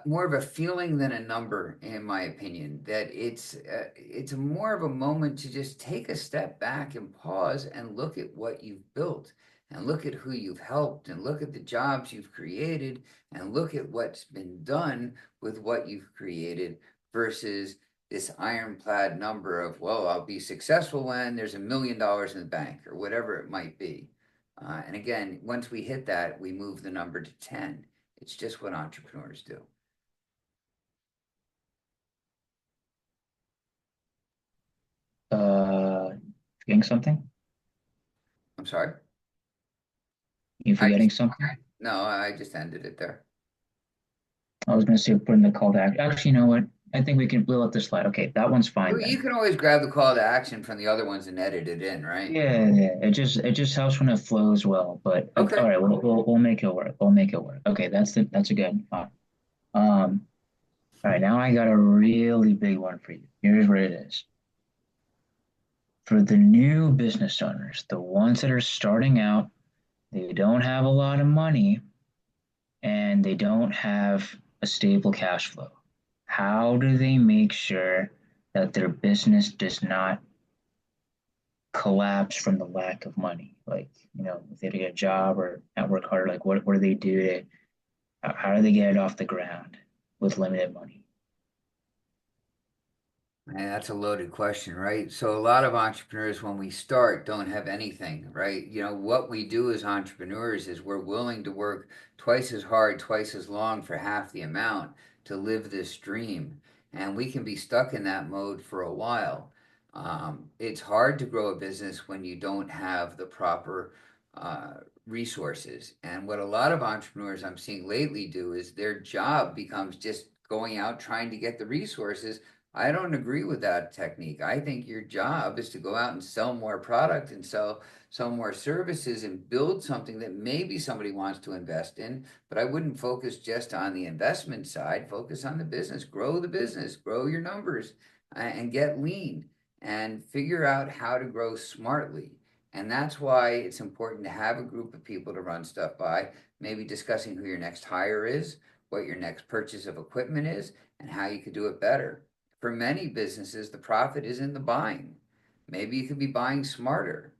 more of a feeling than a number, in my opinion. That it's more of a moment to just take a step back and pause and look at what you've built, and look at who you've helped, and look at the jobs you've created, and look at what's been done with what you've created versus this ironclad number of, well, I'll be successful when there's $1 million in the bank or whatever it might be. And again, once we hit that, we move the number to 10. It's just what entrepreneurs do. Uh, Forgetting something? I'm sorry. You I forgetting just something? no, I just ended it there. I was going to say put in the call to action. Actually, you know what? I think we'll let this slide. Okay, that one's fine You then. can always grab the call to action from the other ones and edit it in, right? Yeah, yeah. It just helps when it flows well. But all Okay. right, we'll make it work. We'll make it work. Okay, that's a good fine. Um, all right, now I got a really big one for you. Here's what it is. For the new business owners, the ones that are starting out, they don't have a lot of money and they don't have a stable cash flow. How do they make sure that their business does not collapse from the lack of money? Like, if they get a job or not work hard, like what do they do to, how do they get it off the ground with limited money? And that's a loaded question, right? So a lot of entrepreneurs, when we start, don't have anything, right? What we do as entrepreneurs is we're willing to work twice as hard, twice as long for half the amount to live this dream. And we can be stuck in that mode for a while. It's hard to grow a business when you don't have the proper resources. And what a lot of entrepreneurs I'm seeing lately do is their job becomes just going out trying to get the resources. I don't agree with that technique. I think your job is to go out and sell more product and sell more services and build something that maybe somebody wants to invest in. But I wouldn't focus just on the investment side. Focus on the business, grow your numbers, and get lean and figure out how to grow smartly. And that's why it's important to have a group of people to run stuff by, maybe discussing who your next hire is, what your next purchase of equipment is, and how you could do it better. For many businesses, the profit is in the buying. Maybe you could be buying smarter.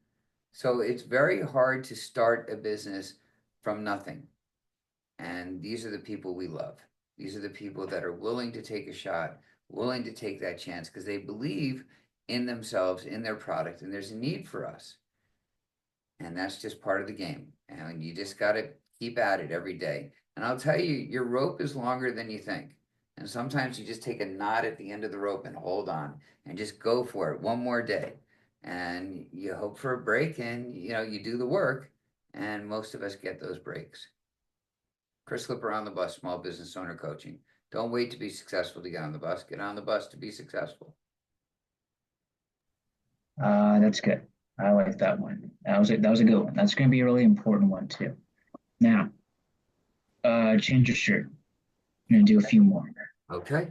So it's very hard to start a business from nothing. And these are the people we love. These are the people that are willing to take a shot, willing to take that chance because they believe in themselves, in their product, and there's a need for us. And that's just part of the game. And you just got to keep at it every day. And I'll tell you, your rope is longer than you think. And sometimes you just take a knot at the end of the rope and hold on and just go for it one more day. And you hope for a break and you do the work. And most of us get those breaks. Chris Slipper on the bus, small business owner coaching. Don't wait to be successful to get on the bus. Get on the bus to be successful. That's good. I like that one. That was a good one. That's going to be a really important one too. Now, change your shirt. I'm going to do a few more. Okay.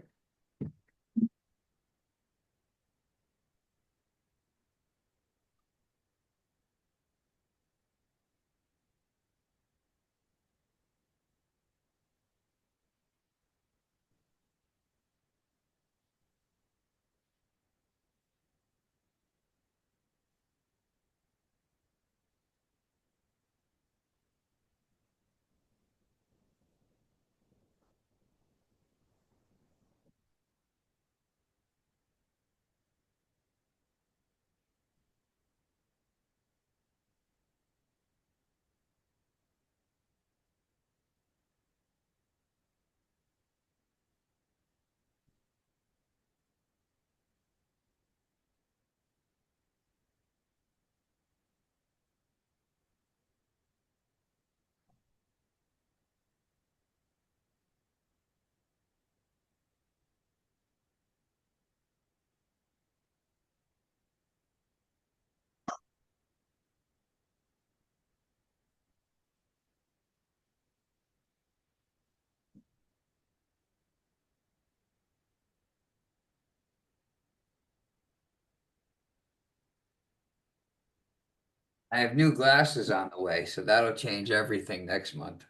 I have new glasses on the way, so that'll change everything next month.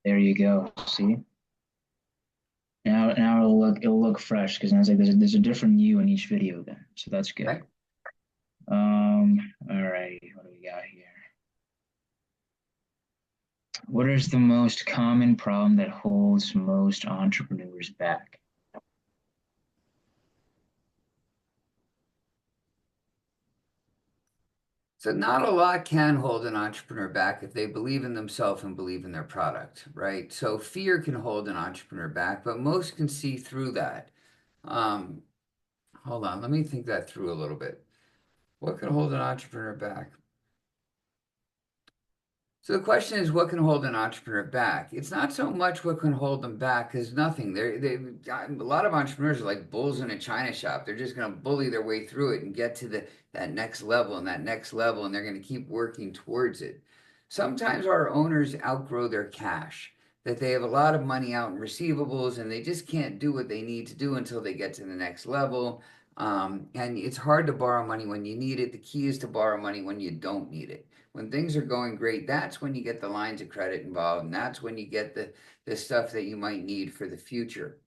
There you go. See? Now it'll look fresh because now it's like there's a different you in each video then, so that's good. Right? All right, what do we got here? What is the most common problem that holds most entrepreneurs back? So not a lot can hold an entrepreneur back if they believe in themselves and believe in their product, right? So fear can hold an entrepreneur back, but most can see through that. Um, Hold on, let me think that through a little bit. What can hold an entrepreneur back? So the question is, what can hold an entrepreneur back? It's not so much what can hold them back because nothing. A lot of entrepreneurs are like bulls in a china shop. They're just going to bully their way through it and get to that next level and that next level, and they're going to keep working towards it. Sometimes our owners outgrow their cash, that they have a lot of money out in receivables and they just can't do what they need to do until they get to the next level. And it's hard to borrow money when you need it. The key is to borrow money when you don't need it. When things are going great, that's when you get the lines of credit involved, and that's when you get the stuff that you might need for the future.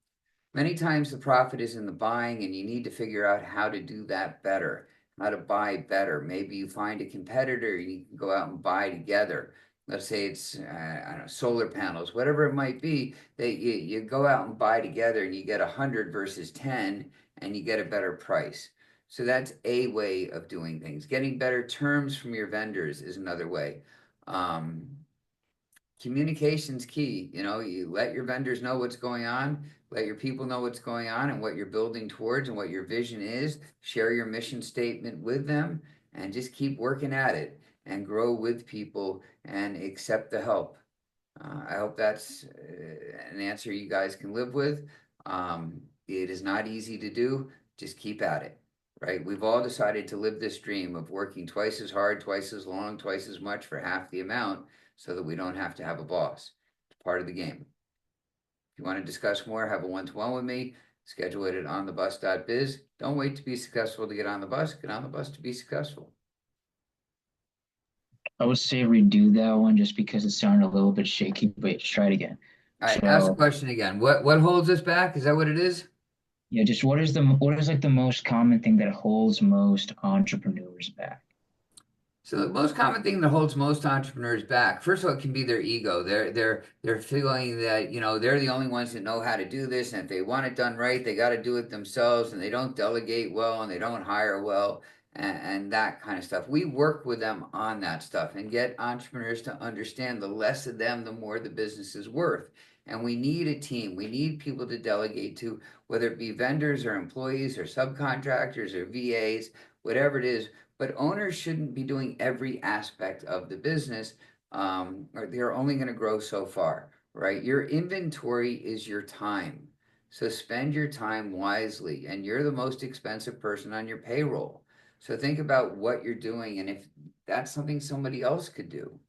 Many times the profit is in the buying, and you need to figure out how to do that better, how to buy better. Maybe you find a competitor and you can go out and buy together. Let's say it's I don't know, solar panels, whatever it might be, that you go out and buy together and you get 100 versus 10 and you get a better price. So that's a way of doing things. Getting better terms from your vendors is another way. Um, Communication's key. You know, you let your vendors know what's going on, let your people know what's going on and what you're building towards and what your vision is. Share your mission statement with them and just keep working at it and grow with people and accept the help. I hope that's an answer you guys can live with. It is not easy to do. Just keep at it, right? We've all decided to live this dream of working twice as hard, twice as long, twice as much for half the amount so that we don't have to have a boss. It's part of the game. If you want to discuss more, have a one-to-one with me. Schedule it at onthebus.biz. Don't wait to be successful to get on the bus. Get on the bus to be successful. I would say redo that one just because it sounded a little bit shaky. Wait, just try it again. All right, ask the So question again. What holds us back? Is that what it is? yeah, just what is like the most common thing that holds most entrepreneurs back? So the most common thing that holds most entrepreneurs back, first of all, it can be their ego. They're feeling that, you know, they're the only ones that know how to do this, and if they want it done right, they got to do it themselves, and they don't delegate well, and they don't hire well, and that kind of stuff. We work with them on that stuff and get entrepreneurs to understand the less of them, the more the business is worth. And we need a team. We need people to delegate to, whether it be vendors or employees or subcontractors or VAs, whatever it is, but owners shouldn't be doing every aspect of the business, or they're only going to grow so far, right? Your inventory is your time. So spend your time wisely, and you're the most expensive person on your payroll. So think about what you're doing and if that's something somebody else could do.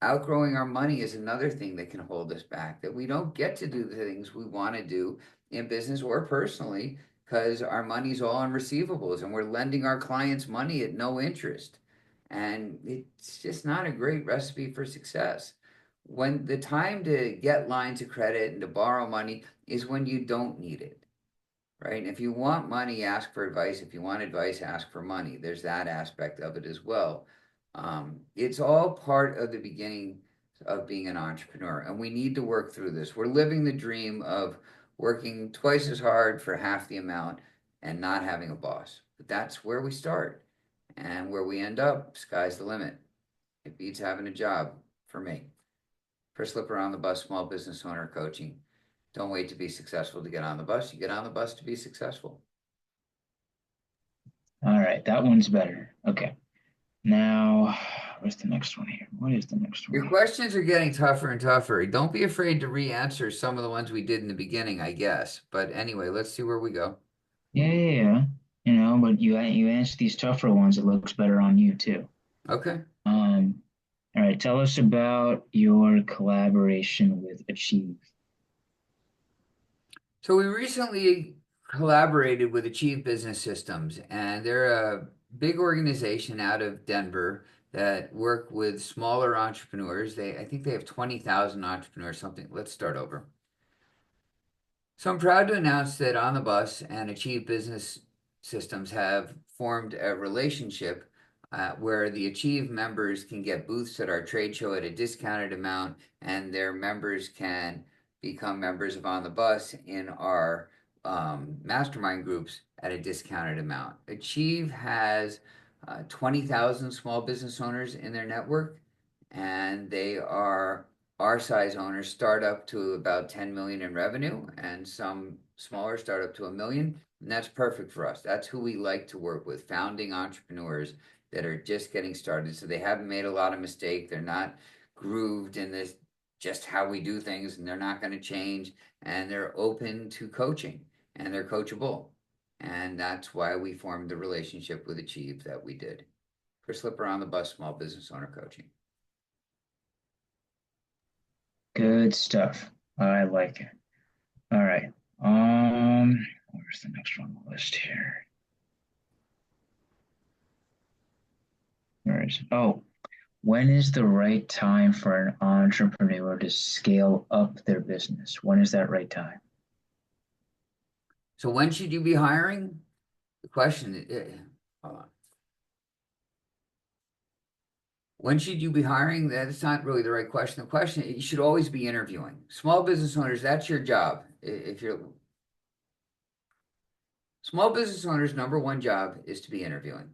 Outgrowing our money is another thing that can hold us back, that we don't get to do the things we want to do in business or personally because our money's all on receivables and we're lending our clients money at no interest. And it's just not a great recipe for success. When the time to get lines of credit and to borrow money is when you don't need it, right? And if you want money, ask for advice. If you want advice, ask for money. There's that aspect of it as well. It's all part of the beginning of being an entrepreneur, and we need to work through this. We're living the dream of working twice as hard for half the amount and not having a boss. But that's where we start, and where we end up, sky's the limit. It beats having a job for me. Chris Lipper on the bus, small business owner coaching. Don't wait to be successful to get on the bus. You get on the bus to be successful. All right, that one's better. Okay. Now, what's the next one here? What is the next Your one? questions are getting tougher and tougher. Don't be afraid to re-answer some of the ones we did in the beginning, I guess. But anyway, let's see where we go. Yeah, yeah, yeah. You know, but you answer these tougher ones, it looks better on you too. Okay. Um, all right, tell us about your collaboration with Achieve. So we recently collaborated with Achieve Business Systems, and they're a big organization out of Denver that work with smaller entrepreneurs. I think they have 20,000 entrepreneurs, something. Let's start over. So I'm proud to announce that On the Bus and Achieve Business Systems have formed a relationship where the Achieve members can get booths at our trade show at a discounted amount, and their members can become members of On the Bus in our mastermind groups at a discounted amount. Achieve has 20,000 small business owners in their network, and they are our size owners start up to about 10 million in revenue, and some smaller start up to a million. And that's perfect for us. That's who we like to work with, founding entrepreneurs that are just getting started. So they haven't made a lot of mistake. They're not grooved in this just how we do things, and they're not going to change. And they're open to coaching, and they're coachable. And that's why we formed the relationship with Achieve that we did. Chris Lipper On the Bus, Small Business Owner Coaching. Good stuff. I like it. All right. Where's the next one on the list here? Where is it? Oh, when is the right time for an entrepreneur to scale up their business? When is that right time? So when should you be hiring? The question, hold on. When should you be hiring? That's not really the right question. The question, you should always be interviewing. Small business owners, that's your job. If you're small business owners, number one job is to be interviewing.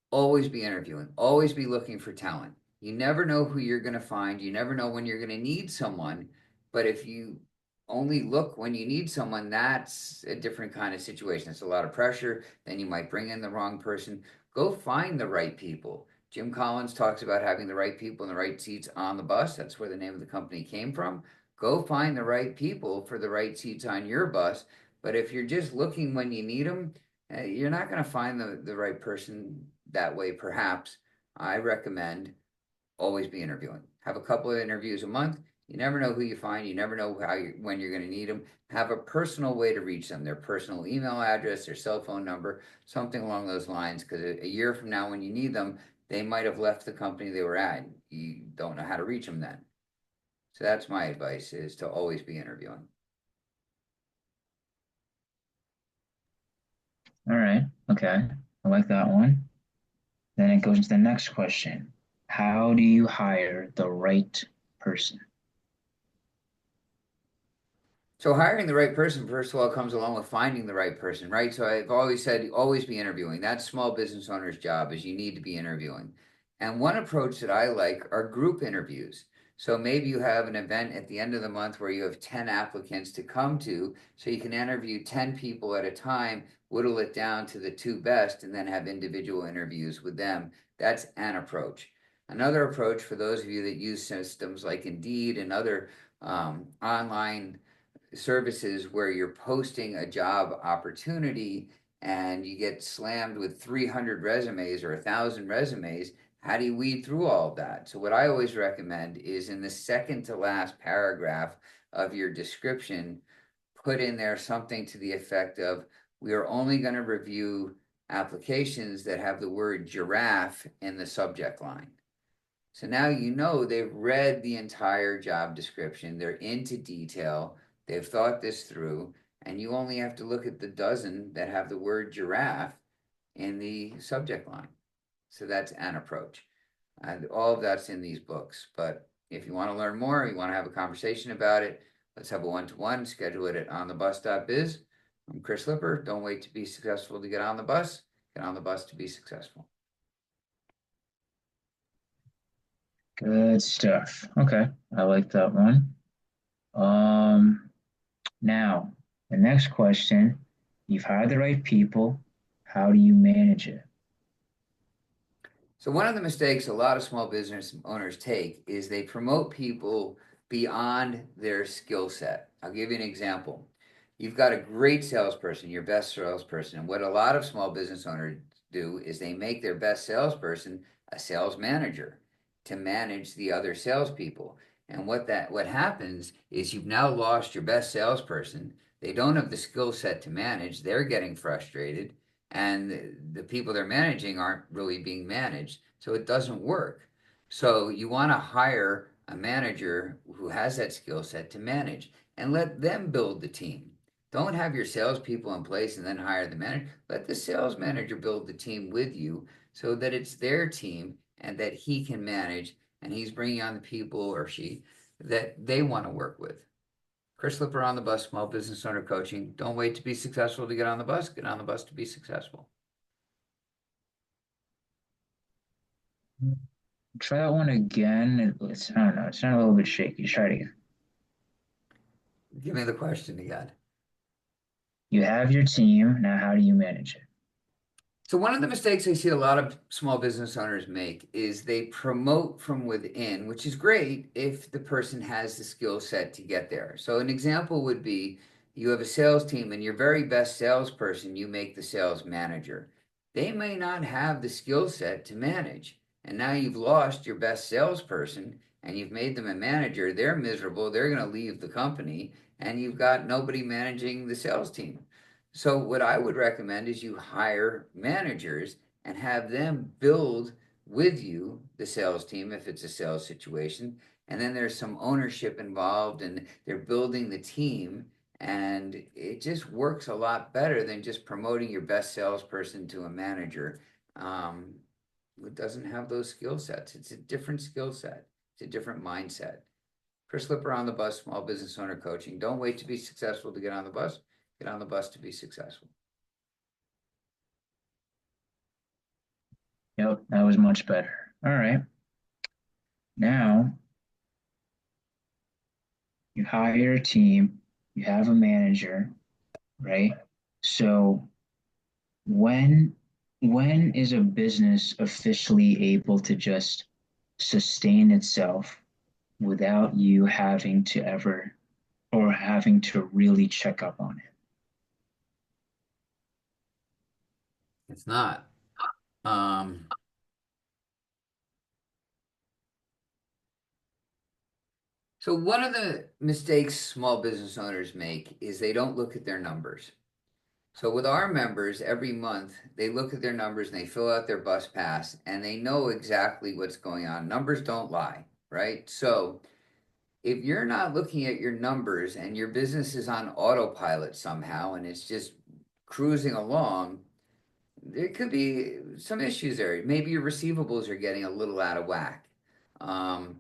Always be interviewing, always be looking for talent. You never know who you're going to find. You never know when you're going to need someone. But if you only look when you need someone, that's a different kind of situation. It's a lot of pressure. Then you might bring in the wrong person. Go find the right people. Jim Collins talks about having the right people in the right seats on the bus. That's where the name of the company came from. Go find the right people for the right seats on your bus. But if you're just looking when you need them, you're not going to find the right person that way, perhaps. I recommend always be interviewing. Have a couple of interviews a month. You never know who you find. You never know when you're going to need them. Have a personal way to reach them, their personal email address, their cell phone number, something along those lines. Because a year from now, when you need them, they might have left the company they were at. You don't know how to reach them then. So that's my advice: is to always be interviewing. All right. Okay. I like that one. Then it goes into the next question. How do you hire the right person? So hiring the right person, first of all, comes along with finding the right person, right? So I've always said, always be interviewing. That's small business owner's job is you need to be interviewing. And one approach that I like are group interviews. So maybe you have an event at the end of the month where you have 10 applicants to come to, so you can interview 10 people at a time, whittle it down to the two best, and then have individual interviews with them. That's an approach. Another approach for those of you that use systems like Indeed and other online services where you're posting a job opportunity and you get slammed with 300 resumes or 1,000 resumes. How do you weed through all of that? So what I always recommend is in the second to last paragraph of your description, put in there something to the effect of, we are only going to review applications that have the word giraffe in the subject line. So now you know they've read the entire job description, they're into detail, they've thought this through, and you only have to look at the dozen that have the word giraffe in the subject line. So that's an approach. And all of that's in these books. But if you want to learn more, you want to have a conversation about it, let's have a one-to-one, schedule it at onthebus.biz. I'm Chris Lipper. Don't wait to be successful to get on the bus. Get on the bus to be successful. Good stuff. Okay. I like that one. Um, Now, the next question, you've hired the right people. How do you manage it? So one of the mistakes a lot of small business owners take is they promote people beyond their skill set. I'll give you an example. You've got a great salesperson, your best salesperson. And what a lot of small business owners do is they make their best salesperson a sales manager to manage the other salespeople. And what happens is you've now lost your best salesperson. They don't have the skill set to manage. They're getting frustrated and the people they're managing aren't really being managed. So it doesn't work. So you want to hire a manager who has that skill set to manage and let them build the team. Don't have your salespeople in place and then hire the manager. Let the sales manager build the team with you so that it's their team and that he can manage and he's bringing on the people or she that they want to work with. Chris Lipper on the bus, small business owner coaching. Don't wait to be successful to get on the bus. Get on the bus to be successful. Try that one again. It's, I don't know. It's not a little bit shaky. Try it again. Give me the question again. You have your team. Now, how do you manage it? So one of the mistakes I see a lot of small business owners make is they promote from within, which is great if the person has the skill set to get there. So an example would be you have a sales team and your very best salesperson, you make the sales manager. They may not have the skill set to manage. And now you've lost your best salesperson and you've made them a manager. They're miserable. They're going to leave the company and you've got nobody managing the sales team. So what I would recommend is you hire managers and have them build with you the sales team if it's a sales situation. And then there's some ownership involved and they're building the team. And it just works a lot better than just promoting your best salesperson to a manager who doesn't have those skill sets. It's a different skill set, it's a different mindset. Chris Lipper on the bus, small business owner coaching. Don't wait to be successful to get on the bus. Get on the bus to be successful. Yep, that was much better. All right. Now you hire a team, you have a manager, right? So when when is a business officially able to just sustain itself without you having to ever or having to really check up on it? It's not. Um, so one of the mistakes small business owners make is they don't look at their numbers. So with our members, every month they look at their numbers and they fill out their bus pass and they know exactly what's going on. Numbers don't lie, right? So if you're not looking at your numbers and your business is on autopilot somehow and it's just cruising along, there could be some issues there. Maybe your receivables are getting a little out of whack. Um,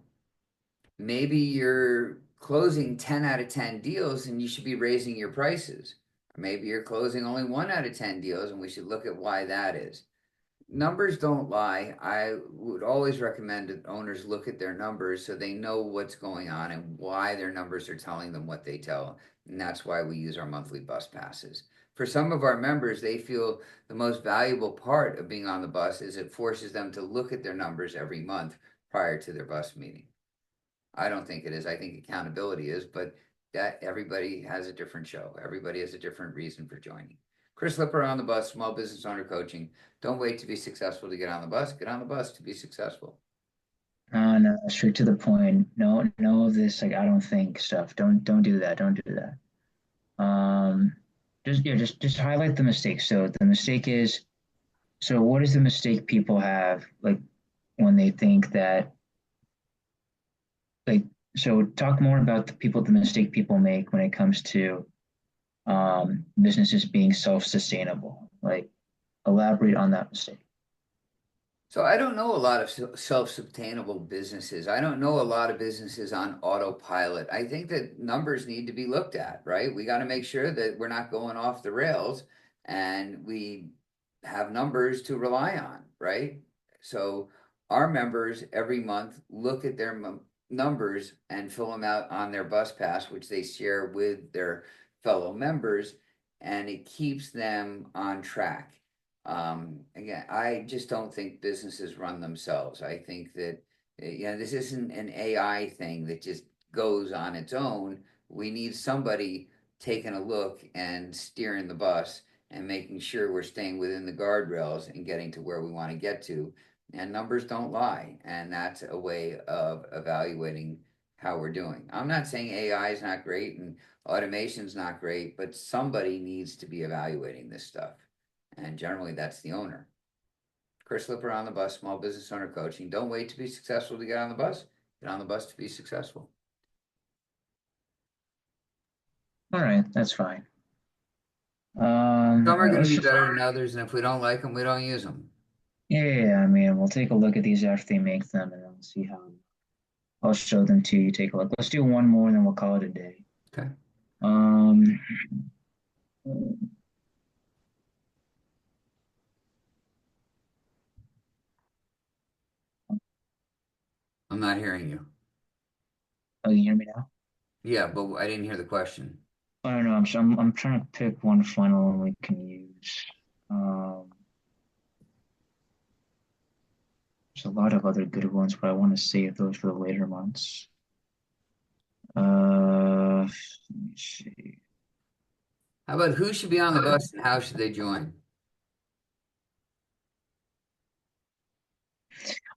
Maybe you're closing 10 out of 10 deals and you should be raising your prices. Or maybe you're closing only 1 out of 10 deals and we should look at why that is. Numbers don't lie. I would always recommend that owners look at their numbers so they know what's going on and why their numbers are telling them what they tell. And that's why we use our monthly bus passes. For some of our members, they feel the most valuable part of being on the bus is it forces them to look at their numbers every month prior to their bus meeting. I don't think it is. I think accountability is, but that everybody has a different show. Everybody has a different reason for joining. Chris Lipper on the bus, small business owner coaching. Don't wait to be successful to get on the bus. Get on the bus to be successful. No, straight to the point. No, no of this like I don't think stuff. Don't do that. Don't do that. Just yeah, just highlight the mistake. So the mistake is so what is the mistake people have like when they think that like so talk more about the mistake people make when it comes to businesses being self-sustainable. Like elaborate on that mistake. So I don't know a lot of self-sustainable businesses. I don't know a lot of businesses on autopilot. I think that numbers need to be looked at, right? We got to make sure that we're not going off the rails and we have numbers to rely on, right? So our members every month look at their numbers and fill them out on their bus pass, which they share with their fellow members, and it keeps them on track. Again, I just don't think businesses run themselves. I think that, this isn't an AI thing that just goes on its own. We need somebody taking a look and steering the bus and making sure we're staying within the guardrails and getting to where we want to get to. And numbers don't lie. And that's a way of evaluating how we're doing. I'm not saying AI is not great and automation's not great, but somebody needs to be evaluating this stuff. And generally, that's the owner. Chris Lipper on the bus, small business owner coaching. Don't wait to be successful to get on the bus. Get on the bus to be successful. All right, that's fine. Some All are right, gonna let's be just, better than others, and if we don't like them, we don't use them. yeah, I mean, we'll take a look at these after they make them and then see how. I'll show them to you. Take a look. Let's do one more and then we'll call it a day. Okay. Um, I'm not hearing you. oh, you hear me now? Yeah, but I didn't hear the question. I don't know. I'm trying to pick one final one we can use. Um, there's a lot of other good ones, but I want to save those for the later months. Let me see. How about who should be on the bus and how should they join?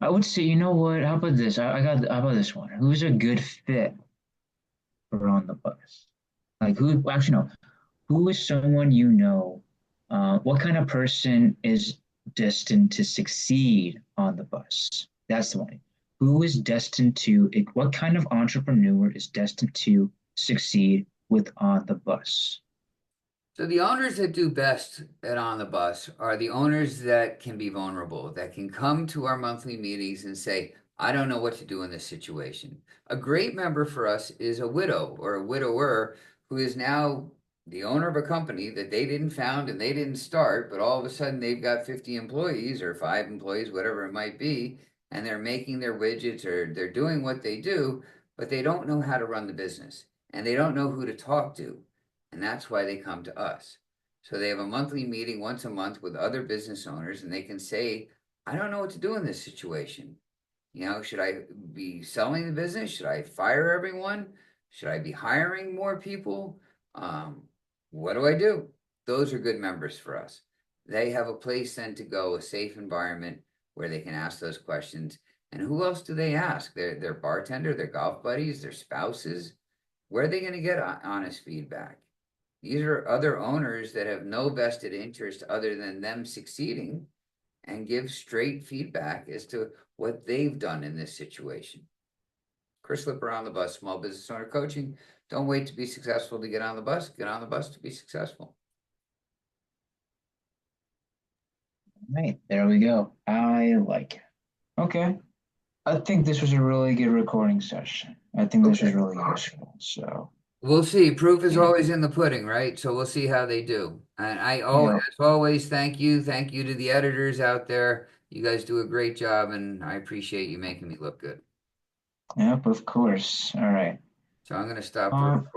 I would say, you know what? How about this? How about this one? Who's a good fit for on the bus? Like who? Actually, no. Who is someone you know? What kind of person is destined to succeed on the bus? That's the one. Who is destined to? What kind of entrepreneur is destined to succeed with on the bus? So the owners that do best at On the Bus are the owners that can be vulnerable, that can come to our monthly meetings and say, I don't know what to do in this situation. A great member for us is a widow or a widower who is now the owner of a company that they didn't found and they didn't start, but all of a sudden they've got 50 employees or 5 employees, whatever it might be, and they're making their widgets or they're doing what they do, but they don't know how to run the business and they don't know who to talk to. And that's why they come to us. So they have a monthly meeting once a month with other business owners, and they can say, I don't know what to do in this situation. Should I be selling the business? Should I fire everyone? Should I be hiring more people? Um, what do I do? Those are good members for us. They have a place then to go, a safe environment where they can ask those questions. And who else do they ask? Their bartender, their golf buddies, their spouses. Where are they going to get honest feedback? These are other owners that have no vested interest other than them succeeding and give straight feedback as to what they've done in this situation. Chris Lipper on the bus, small business owner coaching. Don't wait to be successful to get on the bus. Get on the bus to be successful. Right, there we go. I like it. Okay. I think this was a really good recording session. I think this was Okay. really useful. So, We'll see. Proof is yeah, always in the pudding, right? So we'll see how they do. And yeah, as always, thank you. Thank you to the editors out there. You guys do a great job, and I appreciate you making me look good. yep, of course. All right. So I'm going to stop the Um, recording.